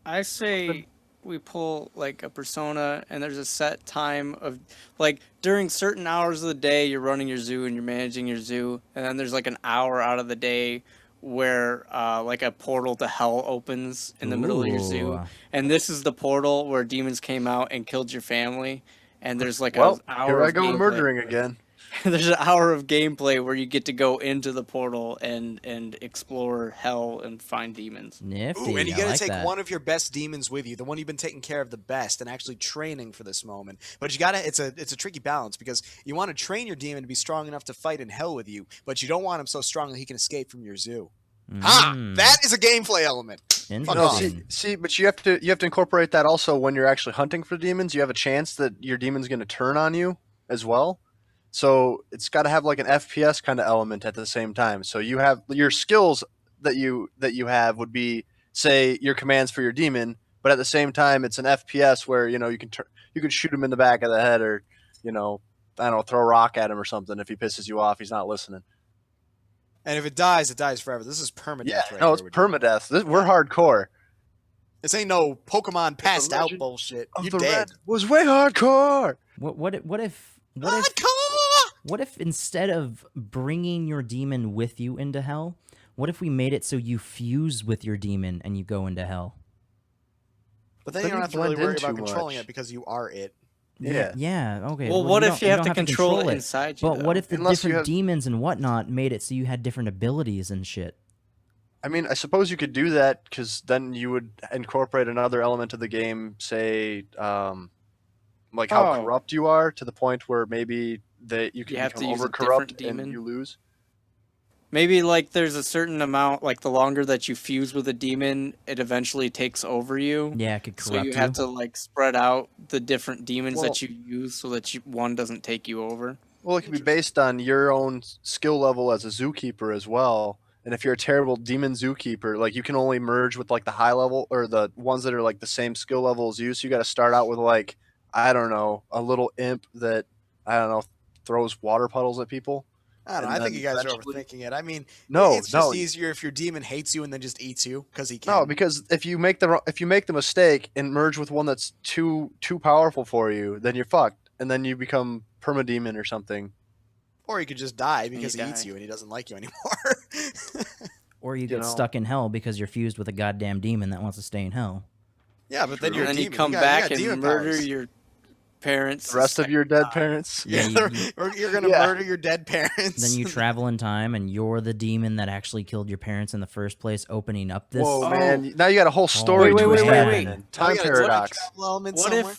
I say we pull like a persona, and there's a set time of like during certain hours of the day you're running your zoo and you're managing your zoo, and then there's like an hour out of the day where like a portal to hell opens in the middle of your zoo, Ooh. and this is the portal where demons came out and killed your family, and there's like Well, an hour here I of go gameplay. murdering again. There's an hour of gameplay where you get to go into the portal and explore hell and find demons. Nifty. Ooh, and you I gotta like take that. one of your best demons with you, the one you've been taking care of the best, and actually training for this moment. But you gotta, it's a tricky balance because you want to train your demon to be strong enough to fight in hell with you, but you don't want him so strong that he can escape from your zoo. Ha! That is a gameplay element. Interesting. No, see, but you have to incorporate that also when you're actually hunting for demons. You have a chance that your demon's going to turn on you as well. So it's got to have like an FPS kind of element at the same time. So you have your skills that you have would be, say, your commands for your demon, but at the same time it's an FPS where you can shoot him in the back of the head, or I don't know, throw a rock at him or something if he pisses you off. He's not listening. And if it dies forever. This is permadeath. Yeah, right no, it's here. permadeath. We're hardcore. This ain't no Pokemon passed out legend bullshit. Of You the dead. red was way hardcore. What if Hardcore! what if instead of bringing your demon with you into hell, what if we made it so you fuse with your demon and you go into hell? But then Then you don't you have to really blend worry in about too controlling much. it because you are it. Yeah. Yeah. Okay. Well, what if you have don't to control it inside you? But what though? if the Unless you different have- demons and whatnot made it so you had different abilities and shit? I mean, I suppose you could do that because then you would incorporate another element of the game, say, like how Oh. corrupt you are to the point where maybe that you can You have to become use a over corrupt different and demon? you lose. Maybe like there's a certain amount, like the longer that you fuse with a demon, it eventually takes over you. Yeah, it could So corrupt you have to like spread out the different demons that you use so that one doesn't take you over. Well, it can be based on your own skill level as a zookeeper as well. And if you're a terrible demon zookeeper, like you can only merge with like the high level or the ones that are like the same skill level as you. So you got to start out with like, I don't know, a little imp that, I don't know, throws water puddles at people. I don't know. And I think then you guys are eventually- overthinking it. I mean, No, it's just no. easier if your demon hates you and then just eats you because he can. No, because if you make the mistake and merge with one that's too powerful for you, then you're fucked, and then you become permademon or something. Or he could just die because he die. eats you and he doesn't like you anymore. Or you get know. stuck in hell because you're fused with a goddamn demon that wants to stay in hell. yeah, but then And you're a then demon. you come got back demon and murder powers. your parents. The rest of your dead parents. Yeah, You're gonna Yeah. murder your dead parents. Then you travel in time and you're the demon that actually killed your parents in the first place, opening up this. Whoa, man! Now you got a whole story Wait, twist wait, wait, happening. wait. Oh, Time you got a paradox. travel element What somewhere?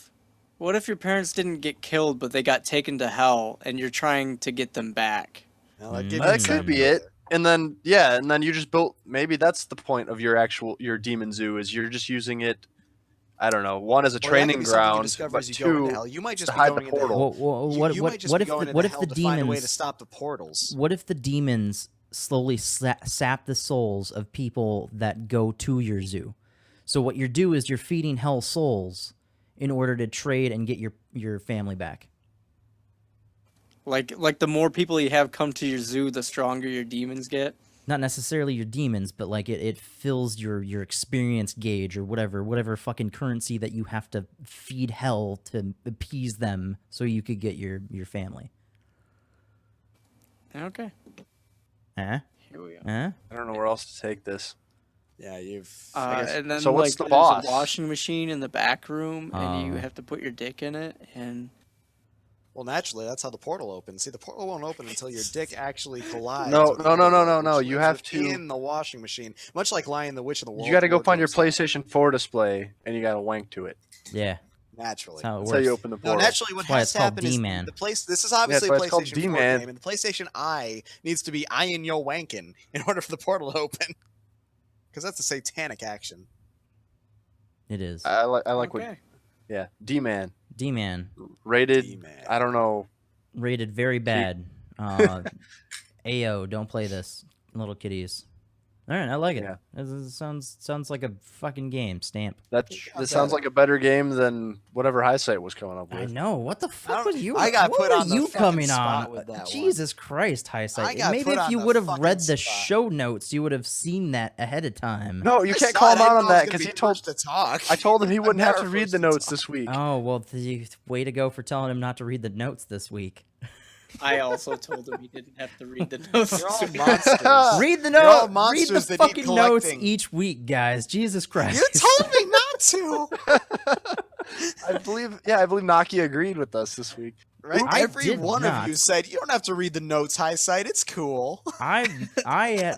what if your parents didn't get killed but they got taken to hell and you're trying to get them back? Well, that gives Mm. you That some- could be it. And then you just built. Maybe that's the point of your demon zoo is you're just using it. I don't know. One as a Or that could training be something you ground, discover but as you go into two hell. You might to just be hide the going into portal. hell. Well, You- what you what might just what be if going the, into what if hell the to find a way to demons stop the portals? what if the demons slowly sap the souls of people that go to your zoo? So what you do is you're feeding hell souls in order to trade and get your family back. Like the more people you have come to your zoo, the stronger your demons get. Not necessarily your demons, but like it fills your experience gauge or whatever fucking currency that you have to feed hell to appease them so you could get your family. Okay. Huh? Here we go. Huh? I don't know where else to take this. Yeah, you've. guess- And then so what's like the there's boss? a washing machine in the back room, and you Oh. have to put your dick in it. And Well, naturally, that's how the portal opens. See, the portal won't open until your dick actually collides. No, with no, the no, no, portal, no, no. which You lives have to- within the washing machine, much like Lion the Witch in the World. You got to go find your Wardrobe style. PlayStation 4 display, and you got to wank to it. Yeah. Naturally. That's how it That's works. how you open the No, portal. naturally, what That's why has it's to called happen is D-Man. the place. This is obviously a that's why it's called PlayStation 4 D-Man. game, and the PlayStation Eye needs to be eyeing yo wanking in order for the portal to open, because that's a satanic action. It is. I like what. okay. Yeah, D-Man D-Man rated. D-Man. I don't know. rated very bad. AO, don't play this, little kiddies. All right, I like it. Yeah. It sounds like a fucking game. Stamp. That sounds like a better game than whatever Highsight was coming up I with. know. What the fuck was you? I got what put were on the you fucking coming spot on? with that one. Jesus Christ, I Highsight. got Maybe put if on you the would have fucking read the spot. show notes, you would have seen that ahead of time. No, you I can't saw call it. him I out didn't on know I was that gonna because be he told. first to talk. I told him he wouldn't have to never read first the to notes talk. this week. Oh well, way to go for telling him not to read the notes this week. I also told him he didn't have to read the notes. You're all this week. monsters. Read the You're all note. Read monsters the that need fucking notes collecting. each week, guys. Jesus Christ. You told me not to. I believe Nakia agreed with us this week. Right? I Every did one not. of you said you don't have to read the notes, Highsight. It's cool. I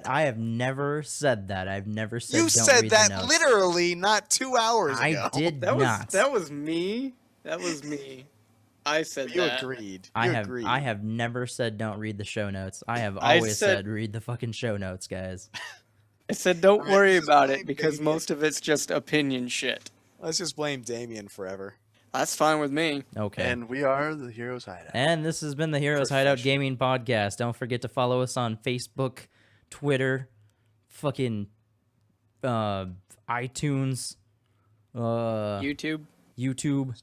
have never said that. I've never said You don't said read that the notes. literally not 2 hours I ago. did That not. was me. That was me. I said You that. agreed. I You have agreed. I have never said don't read the show notes. I have I always said said- read the fucking show notes, guys. I said don't Alright, worry let's just about blame it because Damien. most of it's just opinion shit. Let's just blame Damien forever. That's fine with me. Okay. And we are the Heroes Hideout. And this has been the Heroes Hideout Professional. Gaming Podcast. Don't forget to follow us on Facebook, Twitter, fucking iTunes, YouTube. YouTube,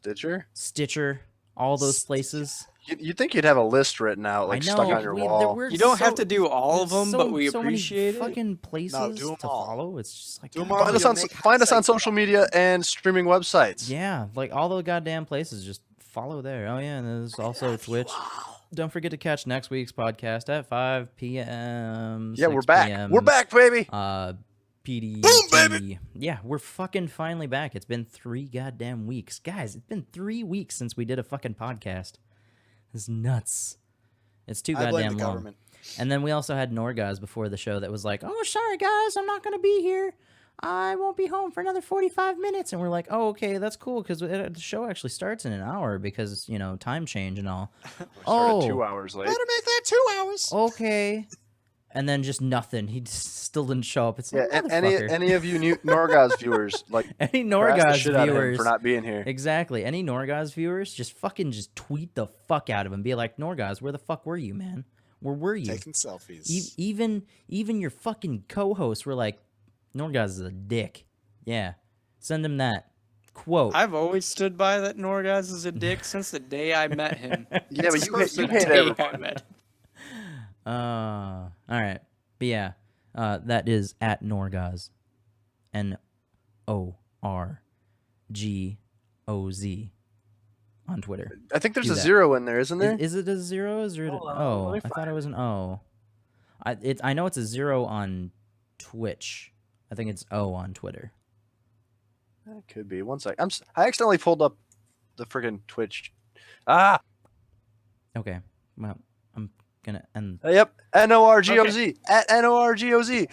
Stitcher. all those places. You'd think you'd have a list written out, like I know. stuck on your wall. You don't have to do all of them, so- but we so many appreciate it. fucking places do 'em to all. follow. It's just like Do 'em God, all. Find us You'll on make find us on Highsight social media and streaming websites. yeah, like all the goddamn places. Just follow there. Oh yeah, and there's also Twitch. Don't forget to catch next week's podcast at 5 p.m. Yeah, 6 we're back. p.m. We're back, baby. PD. Boom, baby! Yeah, we're fucking finally back. It's been 3 goddamn weeks. Guys, it's been 3 weeks since we did a fucking podcast. It's nuts. It's too I blame goddamn the long. government. And then we also had Norgoz before the show that was like, oh, sorry, guys, I'm not going to be here. I won't be home for another 45 minutes. And we're like, oh, okay, that's cool because the show actually starts in an hour because, you know, time change and all. Started 2 hours late. Better make that 2 hours. Okay. And then just nothing. He still didn't show up. It's Yeah, like, and motherfucker. any of you new Norgoz viewers, like Any harass the Norgoz shit out of him viewers for not being here. Exactly. Any Norgoz viewers, just tweet the fuck out of him. Be like, Norgoz, where the fuck were you, man? Where were you? Taking selfies. Even your fucking co-hosts were like, Norgoz is a dick. Yeah. Send him that. Quote. I've always stood by that Norgoz is a dick since the day I met him. Yeah, but Since you the hate day everyone. I met him. All right. But yeah, that is at Norgoz. NORGOZ on Twitter. I think there's Do a that. 0 in there, isn't there? Is it a 0? Is it? Hold on, Oh, let me I thought find it was an O. I know it's a 0 on Twitch. I think it's O on Twitter. That could be. 1 sec. I accidentally pulled up the friggin' Twitch. Ah. Okay. Well, I'm gonna end. Yep. NORGOZ at NORGOZ.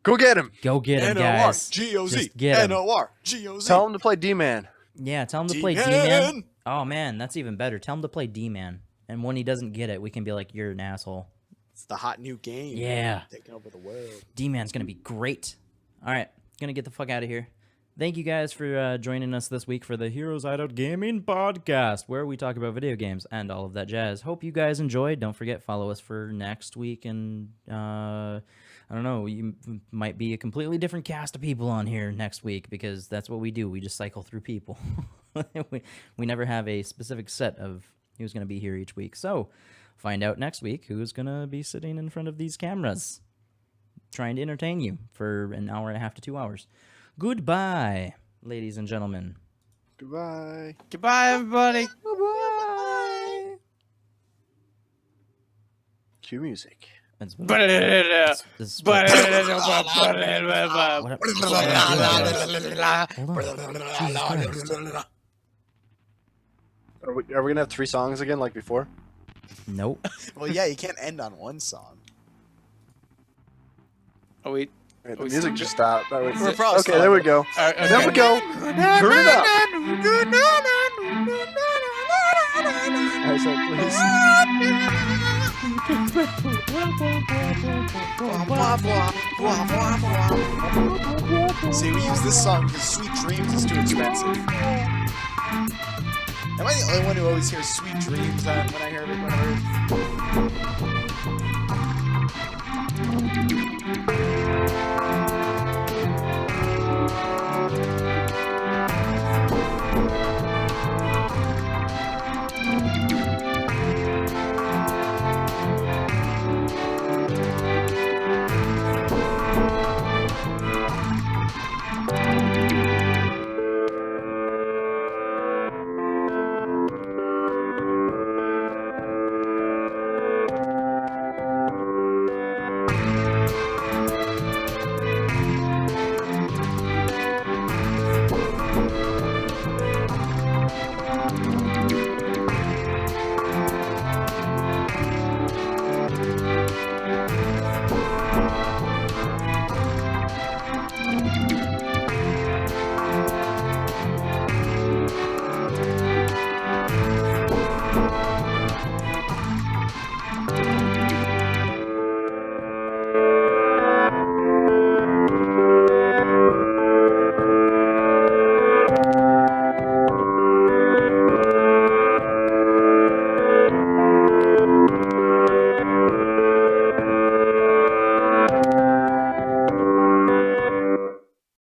Go get him. Go get him, guys. N-O-R-G-O-Z. Just get him. N-O-R-G-O-Z. Tell him to play D-Man. Yeah, tell him to play D-Man. D-Man. Oh man, that's even better. Tell him to play D-Man. And when he doesn't get it, we can be like, you're an asshole. It's the hot new game. Yeah. Taking over the world. D-Man's gonna be great. All right, gonna get the fuck out of here. Thank you guys for joining us this week for the Heroes Hideout Gaming Podcast, where we talk about video games and all of that jazz. Hope you guys enjoyed. Don't forget, follow us for next week, and I don't know, you might be a completely different cast of people on here next week because that's what we do. We just cycle through people. we never have a specific set of who's going to be here each week. So find out next week who's going to be sitting in front of these cameras trying to entertain you for an hour and a half to 2 hours. Goodbye, ladies and gentlemen. Goodbye. Goodbye, everybody. Goodbye. Cue music. This is But what- Hold on. Jesus Christ. Are we gonna have 3 songs again like before? Nope. Well, yeah, you can't end on one song. Oh wait. Wait, the Oh, music is just stopped. Oh, wait. We're probably Okay, there we go. There we go. Turn it up. Alright, so please. See, we use this song because Sweet Dreams is too expensive. Am I the only one who always hears Sweet Dreams when I hear it?